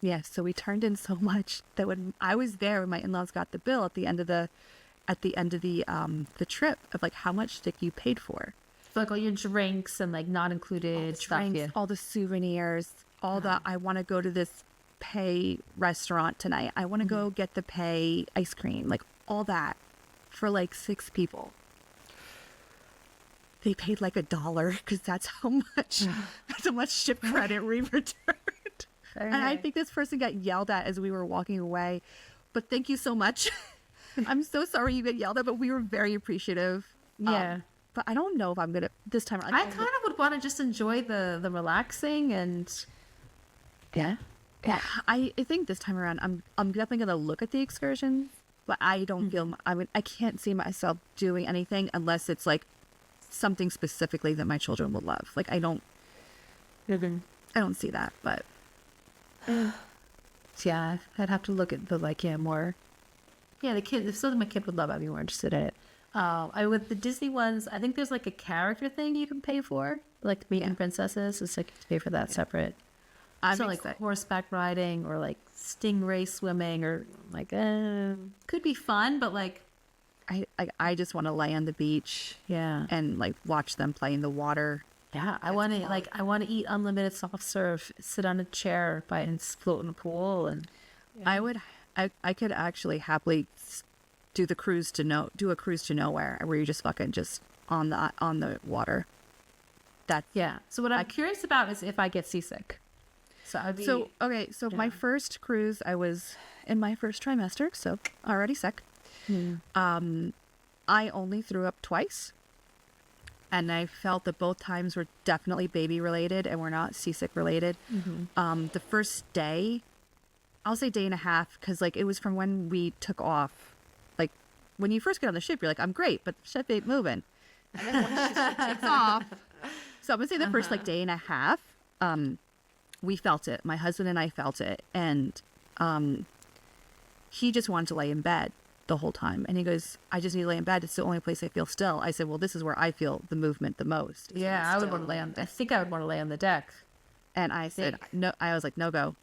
Yeah, so we turned in so much that when I was there, when my in-laws got the bill at the end of the trip of like how much stick you paid for. So like all your drinks and like not included stuff. Drinks, Yeah. all the souvenirs, all the I want to go to this pay restaurant tonight. I want to go get the pay ice cream, like all that for like 6 people. They paid like $1 because that's how much ship credit we returned. And I think this person got yelled at as we were walking away. But thank you so much. I'm so sorry you get yelled at, but we were very appreciative. Yeah. But I don't know if I'm gonna this time. I kind of would want to just enjoy the relaxing and yeah. I think this time around I'm definitely gonna look at the excursions, but I don't feel I can't see myself doing anything unless it's like something specifically that my children will love. Like I don't see that, but yeah, I'd have to look at the like more. Yeah, the kid. If something my kid would love, I'd be more interested in it. With the Disney ones, I think there's like a character thing you can pay for, like meeting princesses. It's like you have to pay for that separate. So like horseback riding or like stingray swimming or like could be fun, but like I just want to lay on the beach, and like watch them play in the water. Yeah, I want to eat unlimited soft serve, sit on a chair and float in a pool, and I could actually happily do a cruise to nowhere where you're just fucking just on the water. So what I'm curious about is if I get seasick. So my first cruise, I was in my first trimester, so already sick. I only threw up twice, and I felt that both times were definitely baby related and were not seasick related. The first day, I'll say day and a half, because like it was from when we took off. Like when you first get on the ship, you're like, I'm great, but the ship ain't moving. And then once the ship takes off, so I'm gonna say the first like day and a half, we felt it. My husband and I felt it, and he just wanted to lay in bed the whole time. And he goes, I just need to lay in bed. It's the only place I feel still. I said, well, this is where I feel the movement the most. Yeah, I would want to lay on. I think I would want to lay on the deck. And I said, no. I was like, no go.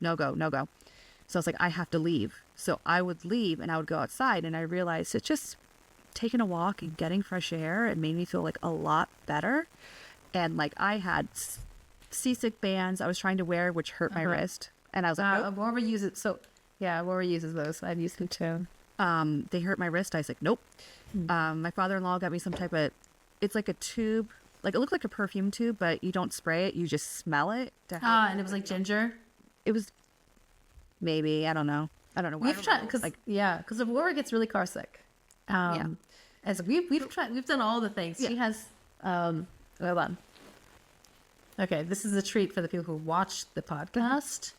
So I was like, I have to leave. So I would leave and I would go outside, and I realized it's just taking a walk and getting fresh air. It made me feel like a lot better. And like I had seasick bands I was trying to wear, which hurt my wrist. And I was like, nope. Aurora uses Aurora uses those. I've used them too. They hurt my wrist. I was like, nope. My father-in-law got me some type of, it's like a tube, like it looked like a perfume tube, but you don't spray it, you just smell it. And it was like ginger. It was maybe, I don't know. We've tried because Aurora gets really car sick. As we've tried, we've done all the things. She has. Hold on. Okay, this is a treat for the people who watch the podcast.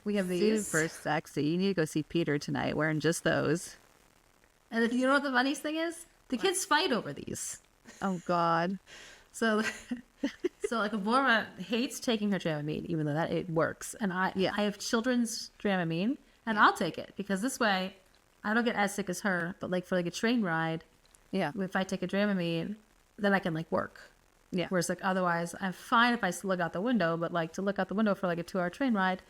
We have these. Super sexy. You need to go see Peter tonight wearing just those. And if you know what the funniest thing is? The kids fight over these. Oh, God. So like Aurora hates taking her Dramamine, even though that it works. And I have children's Dramamine, and I'll take it because this way I don't get as sick as her. But like for like a train ride, if I take a Dramamine, then I can like work. Yeah. Whereas like otherwise, I'm fine if I look out the window, but like to look out the window for like a 2-hour train ride,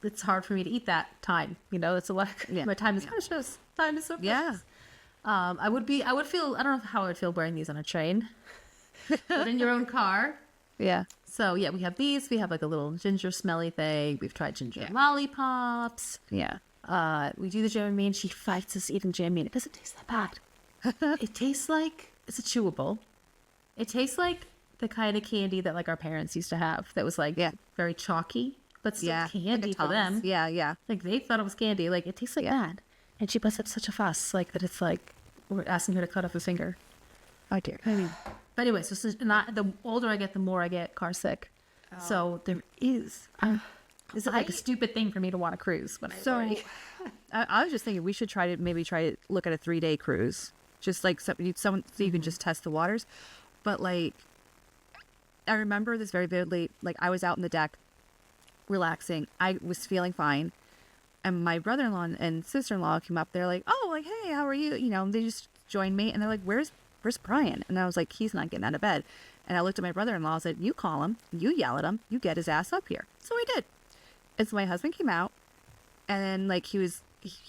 it's hard for me to eat that time. You know, it's a lot. My time is precious. Time is so precious. Yeah. I would feel. I don't know how I would feel wearing these on a train, but in your own car. Yeah. So we have these. We have like a little ginger smelly thing. We've tried ginger lollipops. Yeah. We do the Dramamine. She fights us eating Dramamine. It doesn't taste that bad. It tastes like it's a chewable. It tastes like the kind of candy that like our parents used to have. That was like very chalky, but still candy like for them. Yeah. Like they thought it was candy. Like it tastes like that. And she busts up such a fuss, like that it's like we're asking her to cut off a finger. Oh dear. But anyway, so the older I get, the more I get car sick. So there is. This is like a stupid thing for me to want to cruise when I So I was just thinking we should try to look at a 3-day cruise, just like someone so you can just test the waters. But like, I remember this very vividly. Like I was out on the deck, relaxing. I was feeling fine, and my brother-in-law and sister-in-law came up. They're like, "Oh, like hey, how are you?" You know, they just joined me, and they're like, "Where's Brian?" And I was like, "He's not getting out of bed." And I looked at my brother-in-law. I said, "You call him. You yell at him. You get his ass up here." So I did. And so my husband came out, and then like you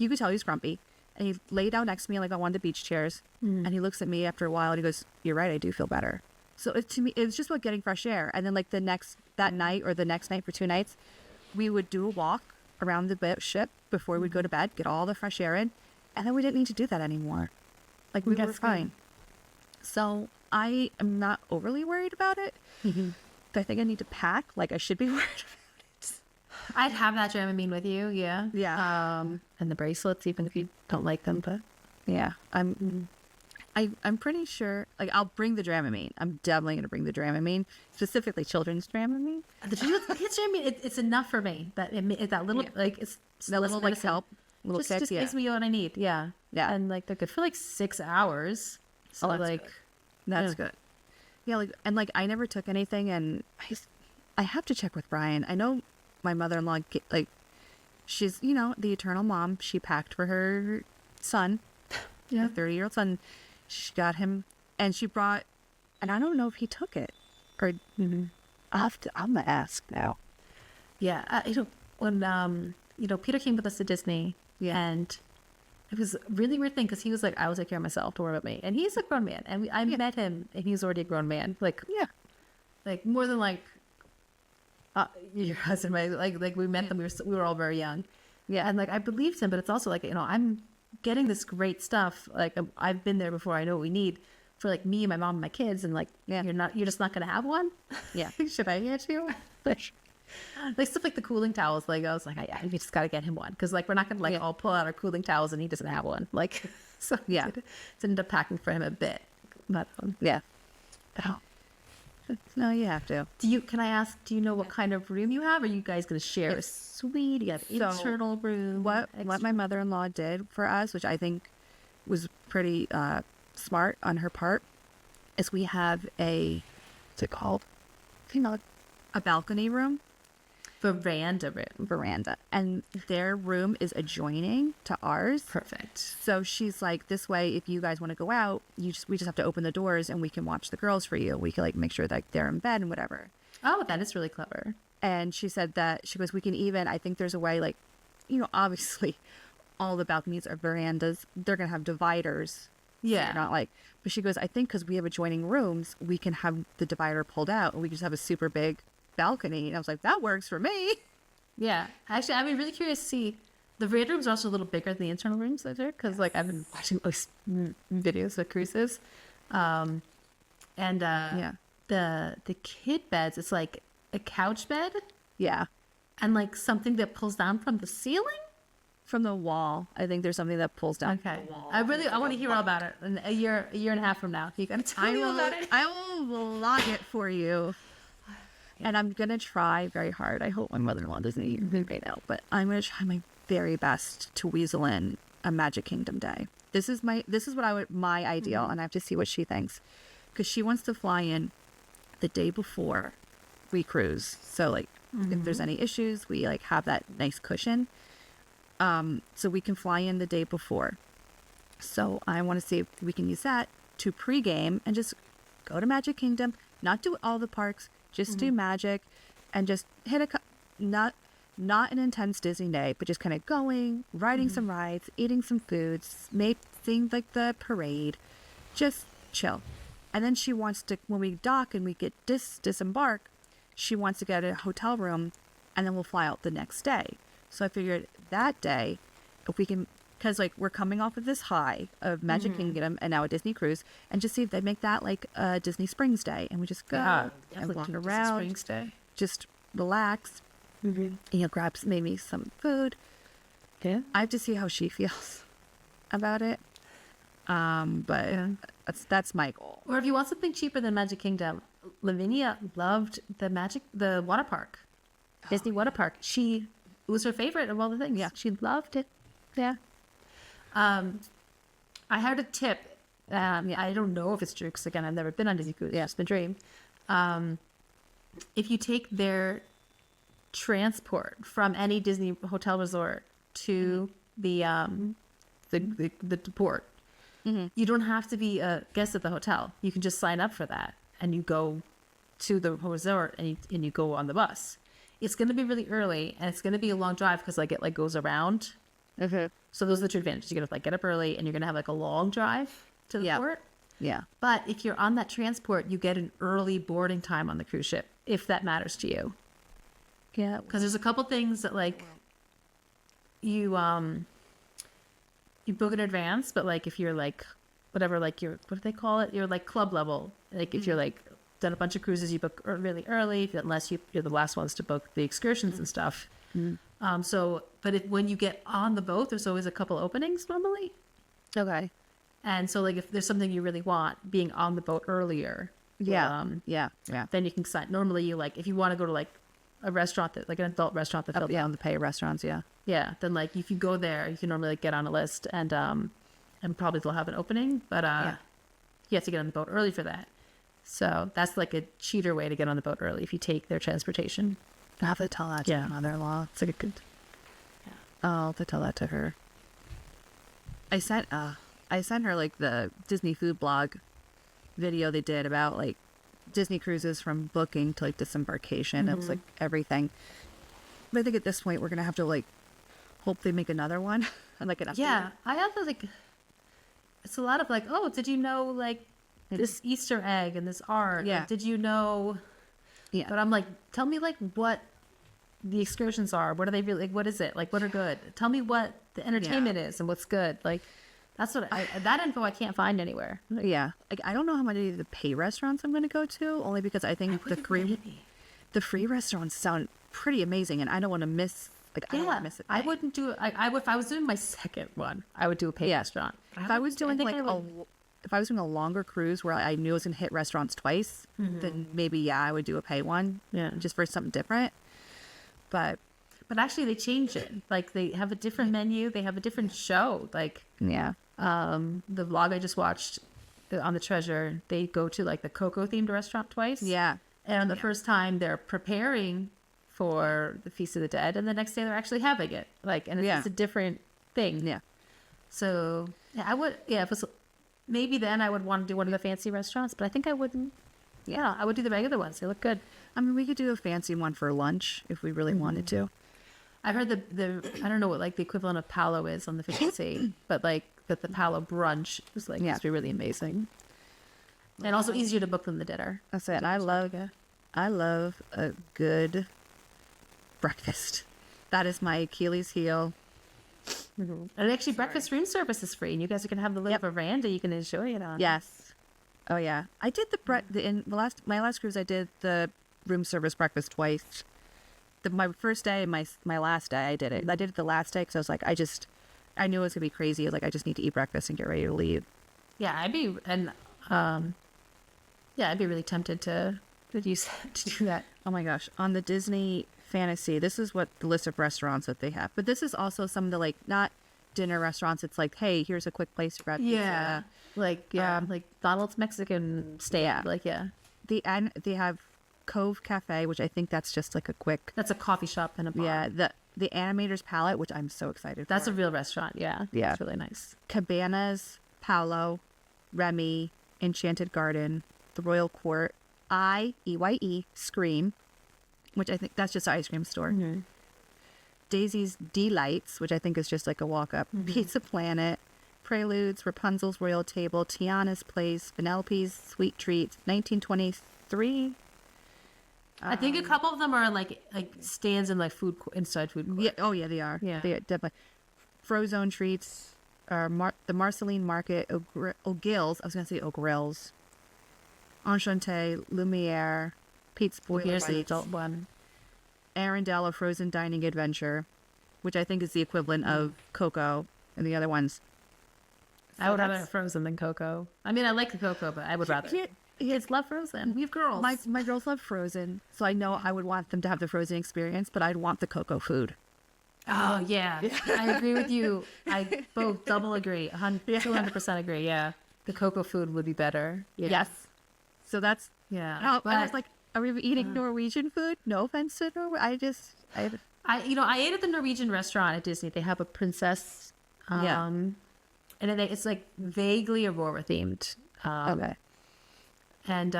could tell he was grumpy, and he laid down next to me like on one of the beach chairs, and he looks at me after a while and he goes, "You're right, I do feel better." So to me, it was just about getting fresh air. And then like that night or the next night for 2 nights, we would do a walk around the ship before we'd go to bed, get all the fresh air in, and then we didn't need to do that anymore. Like we were fine. So I am not overly worried about it. But I think I need to pack like I should be worried. I'd have that Dramamine with you, yeah. Yeah. And the bracelets, even if you don't like them, but Yeah, I'm pretty sure. Like, I'll bring the Dramamine. I'm definitely gonna bring the Dramamine, specifically children's Dramamine. the kids Dramamine, it's enough for me. That little like it's That little like help, little just kick, yeah. gives me what I need. Yeah, Yeah. and like they're good for like 6 hours. So that's like, good. That's yeah. good. Yeah, like and like I never took anything, and I have to check with Brian. I know my mother-in-law like she's the eternal mom. She packed for her son, Yeah. a 30-year-old son. She got him, and she brought, and I don't know if he took it or I'm gonna ask now. Yeah, when Peter came with us to Disney, and it was a really weird thing because he was like, "I will take care of myself. Don't worry about me." And he's a grown man, and I met him, and he's already a grown man. Like, like more than like your husband. Like we met them. We were all very young. Yeah, and like I believed him, but it's also like I'm getting this great stuff. Like I've been there before. I know what we need for like me, my mom, and my kids. And like you're just not gonna have one. Yeah. Should I get you? Like stuff like the cooling towels. Like I was like, we just gotta get him one because like we're not gonna like all pull out our cooling towels and he doesn't have one. Like so Yeah. It's ended up packing for him a bit. But Yeah. No, you have to. can I ask, do you know what kind of room you have? Are you guys gonna share a suite? You have internal room? What my mother-in-law did for us, which I think was pretty smart on her part, is we have what's it called? A balcony room. Veranda. And their room is adjoining to ours. Perfect. So she's like, this way, if you guys want to go out, we just have to open the doors and we can watch the girls for you. We can like make sure that they're in bed and whatever. Oh, that is really clever. And she said that she goes, we can even, I think there's a way like, obviously all the balconies are verandas. They're going to have dividers. Yeah. So not like, but she goes, I think because we have adjoining rooms, we can have the divider pulled out and we can just have a super big balcony. And I was like, that works for me. Yeah. Actually, I'd be really curious to see. The veranda rooms are also a little bigger than the internal rooms that are because like I've been watching most videos of cruises. The kid beds, it's like a couch bed. Yeah. And like something that pulls down from the ceiling? From the wall. I think there's something that pulls down. Okay. I want to hear all about it in a year and a half from now. You gotta tell me all about it. I will log it for you. And I'm going to try very hard. I hope my mother-in-law doesn't eat me right now. But I'm going to try my very best to weasel in a Magic Kingdom day. This is my ideal. And I have to see what she thinks. Because she wants to fly in the day before we cruise. So like if there's any issues, we like have that nice cushion. So we can fly in the day before. So I want to see if we can use that to pregame and just go to Magic Kingdom, not do all the parks, just do Magic and just hit not an intense Disney day, but just kind of going, riding some rides, eating some foods, seeing like the parade, just chill. And then she wants to, when we dock and we get disembark, she wants to get a hotel room and then we'll fly out the next day. So I figured that day, if we can, because like we're coming off of this high of Magic Kingdom and now a Disney cruise, and just see if they make that like a Disney Springs day, and we just go and walk around, Springs day. just relax, grab maybe some food. Yeah, I have to see how she feels about it. But that's my goal. Or if you want something cheaper than Magic Kingdom, Lavinia loved the water park, Disney water park. It was her favorite of all the things. Yeah, she loved it. Yeah. I heard a tip. I don't know if it's true because again, I've never been on Disney cruise. Yeah, it's been a dream. If you take their transport from any Disney hotel resort to the port, you don't have to be a guest at the hotel. You can just sign up for that, and you go to the resort and you go on the bus. It's going to be really early, and it's going to be a long drive because like it like goes around. Okay. So those are the two advantages. You're going to like get up early, and you're going to have like a long drive to the port. Yeah. But if you're on that transport, you get an early boarding time on the cruise ship, if that matters to you. Yeah. Because there's a couple things that like you book in advance, but like if you're like whatever, like what do they call it? You're like club level. Like if you're like done a bunch of cruises, you book really early, unless you're the last ones to book the excursions and stuff. But when you get on the boat, there's always a couple openings normally. Okay. And so like if there's something you really want, being on the boat earlier. Yeah. Then you can sign. Normally you like, if you want to go to like a restaurant that like an adult restaurant that filled on the pay restaurants. Yeah. Yeah. Then like if you go there, you can normally like get on a list and probably they'll have an opening, but you have to get on the boat early for that. So that's like a cheater way to get on the boat early if you take their transportation. I have to tell that to my mother-in-law. It's like a good. Yeah. I'll have to tell that to her. I sent her like the Disney food blog video they did about like Disney cruises from booking to like disembarkation. It was like everything. But I think at this point we're gonna have to like hope they make another one and like an update. Yeah, I have to like. It's a lot of like, oh, did you know like this Easter egg and this art? Yeah. Like, did you know? Yeah. But I'm like, tell me like what the excursions are. What are they really like? What is it like? What are good? Tell me what the entertainment is and what's good. Like that's what that info I can't find anywhere. Yeah. Like I don't know how many of the pay restaurants I'm going to go to, only because I think the free restaurants sound pretty amazing, and I don't want to miss. Like I don't want to miss it. I wouldn't do it. If I was doing my second one, I would do a pay restaurant. If I was doing like if I was doing a longer cruise where I knew I was going to hit restaurants twice, then maybe I would do a pay one. Yeah. Just for something different. But actually they change it. Like they have a different menu. They have a different show. Like yeah. The vlog I just watched on the Treasure, they go to like the Coco themed restaurant twice. Yeah. And on the first time they're preparing for the Feast of the Dead, and the next day they're actually having it. Like, and it's a different thing. Yeah. So I would, if it was, maybe then I would want to do one of the fancy restaurants, but I think I wouldn't. Yeah, I would do the regular ones. They look good. I mean, we could do a fancy one for lunch if we really wanted to. I've heard the I don't know what like the equivalent of Palo is on the 50C, but like that the Palo brunch is like supposed to be really amazing, and also easier to book than the dinner. That's it. I love a good breakfast. That is my Achilles heel. And actually, breakfast room service is free, and you guys are gonna have the little veranda you can enjoy it on. Yes. Oh yeah. I did my last cruise. I did the room service breakfast twice. My first day and my last day, I did it. I did it the last day because I was like, I knew it was gonna be crazy. I was like, I just need to eat breakfast and get ready to leave. Yeah, I'd be really tempted to do that. Oh my gosh. On the Disney Fantasy, this is what the list of restaurants that they have. But this is also some of the like not dinner restaurants. It's like, hey, here's a quick place to grab pizza. Like Donald's Mexican stand. They have Cove Cafe, which I think that's just like a quick. That's a coffee shop and a bar. Yeah, the Animator's Palette, which I'm so excited for. That's a real restaurant. Yeah, yeah, it's really nice. Cabanas, Paolo, Remy, Enchanted Garden, the Royal Court, EYE, Scream, which I think that's just an ice cream store. Mm-hmm. Daisy's Delights, which I think is just like a walk up. Mm-hmm. Pizza Planet, Preludes, Rapunzel's Royal Table, Tiana's Place, Penelope's Sweet Treats, 1923. I think a couple of them are like stands in like inside food court. Yeah. Oh yeah, they are. Yeah, they are definitely. Frozone Treats, the Marceline Market, O'Gill's. I was gonna say O'Grill's. Enchanté, Lumiere, Pete's Boiler Here's the Bites, adult one. Arendelle Frozen Dining Adventure, which I think is the equivalent of Coco and the other ones. I would rather have Frozen than Coco. I mean, I like the Coco, but I would rather. Kids love Frozen. We have girls. My girls love Frozen, so I know I would want them to have the Frozen experience, but I'd want the cocoa food. Oh, yeah. I agree with you. I both double agree. 200% agree. Yeah. The cocoa food would be better. Yeah. Yes. So that's Yeah. I But was like, are we eating Norwegian food? No offense to Norway. I ate at the Norwegian restaurant at Disney. They have a princess. Yeah. And it's like vaguely Aurora themed. Okay. And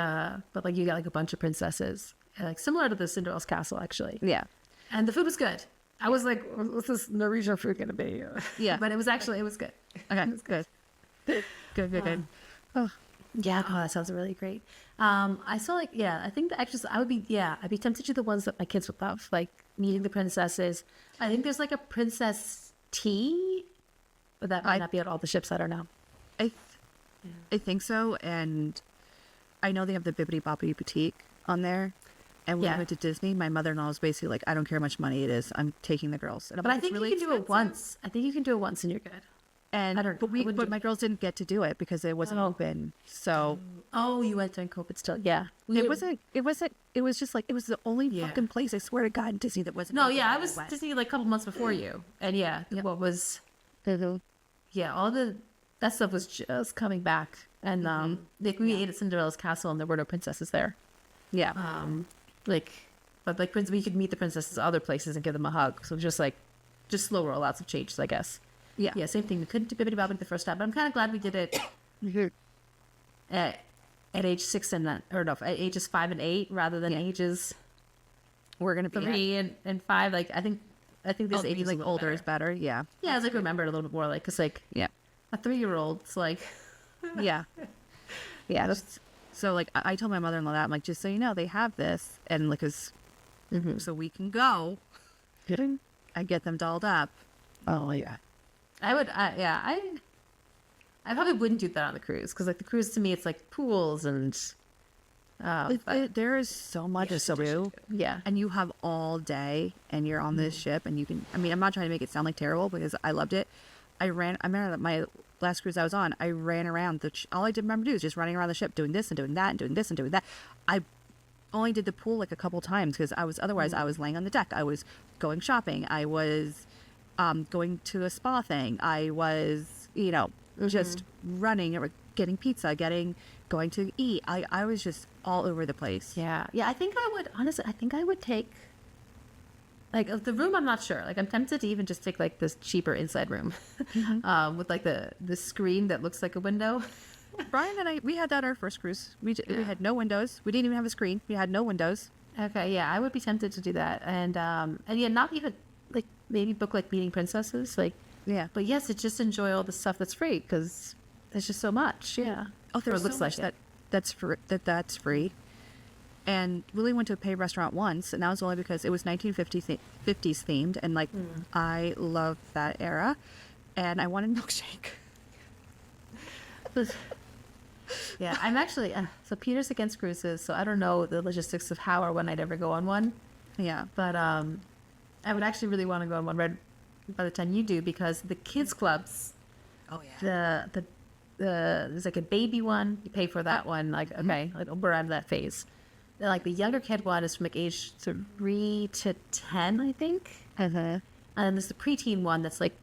but like you got like a bunch of princesses, like similar to the Cinderella's castle actually. Yeah. And the food was good. I was like, what's this Norwegian food gonna be? Yeah. But it was good. Okay. Good. Good. Oh. Yeah, oh, that sounds really great. I saw like, yeah, I think the extras, I'd be tempted to do the ones that my kids would love, like meeting the princesses. I think there's like a princess tea, but that might not be at all the ships. I don't know. I think so, and I know they have the Bibbidi Bobbidi Boutique on there. And when we went to Disney, my mother-in-law was basically like, I don't care how much money it is, I'm taking the girls. And I'm But like, I think "It's really you can do it expensive." once. I think you can do it once and you're good. And I don't- I but wouldn't do my girls didn't get to do it because it wasn't open. So Oh, you went during COVID still. Yeah. it was just like, it was the only fucking place, I swear to God, in Disney that wasn't No, open yeah, I when was went. Disney like a couple months before you. And what was, all that stuff was just coming back. And like we ate at Cinderella's castle and there were no princesses there. Yeah. But we could meet the princesses other places and give them a hug. So just slow rollouts of changes, I guess. Yeah. Yeah, same thing. We couldn't do Bibbidi Bobbidi the first time, but I'm kind of glad we did it at age 6 at ages 5 and 8 rather than ages We're going to be 3 and 5. Like I think this age maybe is like a little older better. is better. Yeah. Yeah, I was like remember it a little bit more, like because like Yeah. a 3-year-old, it's like Yeah. Yeah. So like I told my mother-in-law that, I'm like, just so you know, they have this, and like, so we can go. I get them dolled up. Oh yeah. I probably wouldn't do that on the cruise because like the cruise to me it's like pools and There is so much to do. yeah. And you have all day, and you're on this ship, and you can. I mean, I'm not trying to make it sound like terrible because I loved it. I remember that my last cruise I was on, I ran around all I did remember to do is just running around the ship, doing this and doing that, and doing this and doing that. I only did the pool like a couple times because I was laying on the deck. I was going shopping. I was going to a spa thing. I was, just running or getting pizza, going to eat. I was just all over the place. Yeah. I think I would take like the room. I'm not sure. Like I'm tempted to even just take like this cheaper inside room with like the screen that looks like a window. Brian and we had that our first cruise. We had no windows. We didn't even have a screen. We had no windows. Okay, yeah, I would be tempted to do that, and yeah, not even like maybe book like meeting princesses, like Yeah. but yes, it's just enjoy all the stuff that's free because there's just so much. Yeah. Oh, there's Or looks so much like it. that's free. And Willie went to a paid restaurant once, and that was only because it was 1950s themed, and like I love that era, and I wanted a milkshake. Yeah, I'm actually so Peter's against cruises, so I don't know the logistics of how or when I'd ever go on one. Yeah. But I would actually really want to go on one right by the time you do because the kids clubs. Oh yeah. The there's like a baby one. You pay for that one. Like okay, like, we're out of that phase. Then, like the younger kid one is from like age 3 to 10, I think. And then there's the preteen one that's like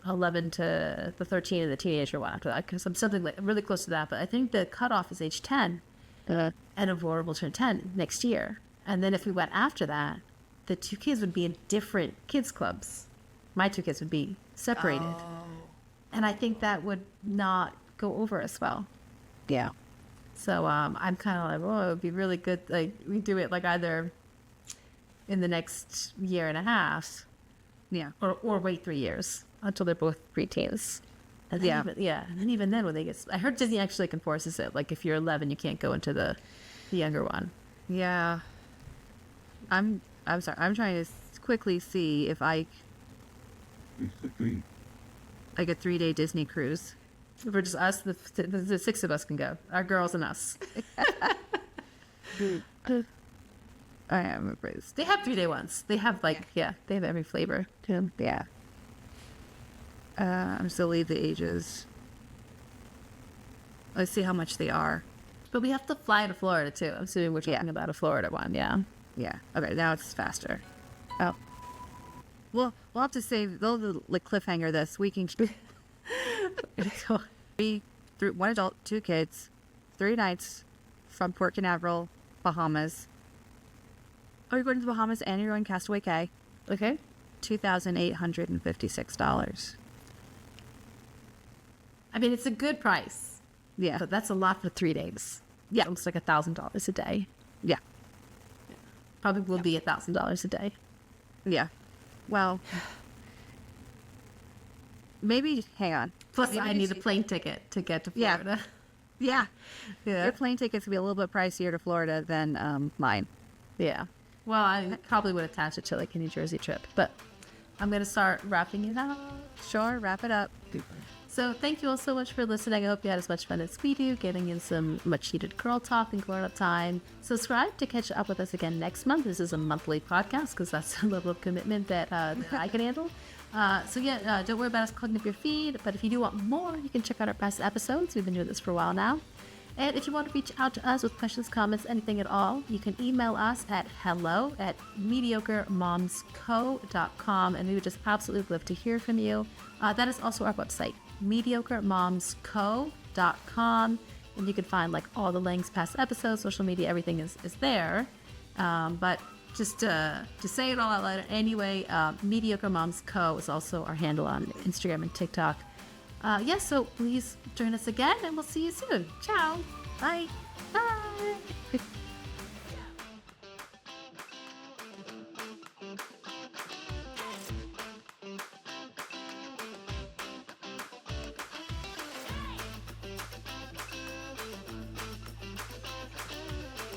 11 to the 13 and the teenager one after that because I'm something like really close to that. But I think the cutoff is age 10, and Aurora will turn 10 next year. And then if we went after that, the two kids would be in different kids clubs. My two kids would be separated. And I think that would not go over as well. Yeah. So I'm kind of like, oh, it would be really good. Like we do it like either in the next year and a half, Yeah. or wait 3 years until they're both preteens. And then Yeah. and then even then when they get, I heard Disney actually like enforces it. Like if you're 11, you can't go into the younger one. Yeah. I'm sorry. I'm trying to quickly see if like a 3-day Disney cruise. For just us, the 6 of us can go. Our girls and us. I am afraid. They have 3-day ones. They have like they have every flavor too. Yeah. I'm still leave the ages. Let's see how much they are. But we have to fly to Florida too. I'm assuming we're talking about a Florida one. Yeah. Yeah. Okay, now it's faster. Oh. We'll have to save the cliffhanger this week. Through one adult, 2 kids, 3 nights from Port Canaveral, Bahamas. Oh, you're going to the Bahamas and you're going Castaway Cay. Okay. $2,856. I mean, it's a good price. Yeah. But that's a lot for 3 days. Yeah. It's like $1,000 a day. Yeah. Probably will be $1,000 a day. Yeah. Well, maybe, hang on. Plus, I need a plane ticket to get to Florida. Yeah. Your plane tickets will be a little bit pricier to Florida than mine. Yeah. Well, I probably would attach it to like a New Jersey trip, but I'm going to start wrapping it up. Sure, wrap it up. So thank you all so much for listening. I hope you had as much fun as we do, getting in some much needed girl talk and grown up time. Subscribe to catch up with us again next month. This is a monthly podcast because that's the level of commitment that I can handle. Don't worry about us clogging up your feed. But if you do want more, you can check out our past episodes. We've been doing this for a while now. And if you want to reach out to us with questions, comments, anything at all, you can email us at hello@MediocreMomsCo.com. And we would just absolutely love to hear from you. That is also our website, MediocreMomsCo.com. And you can find like all the links, past episodes, social media, everything is there. But just to say it all out loud anyway, Mediocre Moms Co. is also our handle on Instagram and TikTok. So please join us again and we'll see you soon. Ciao. Bye. Bye.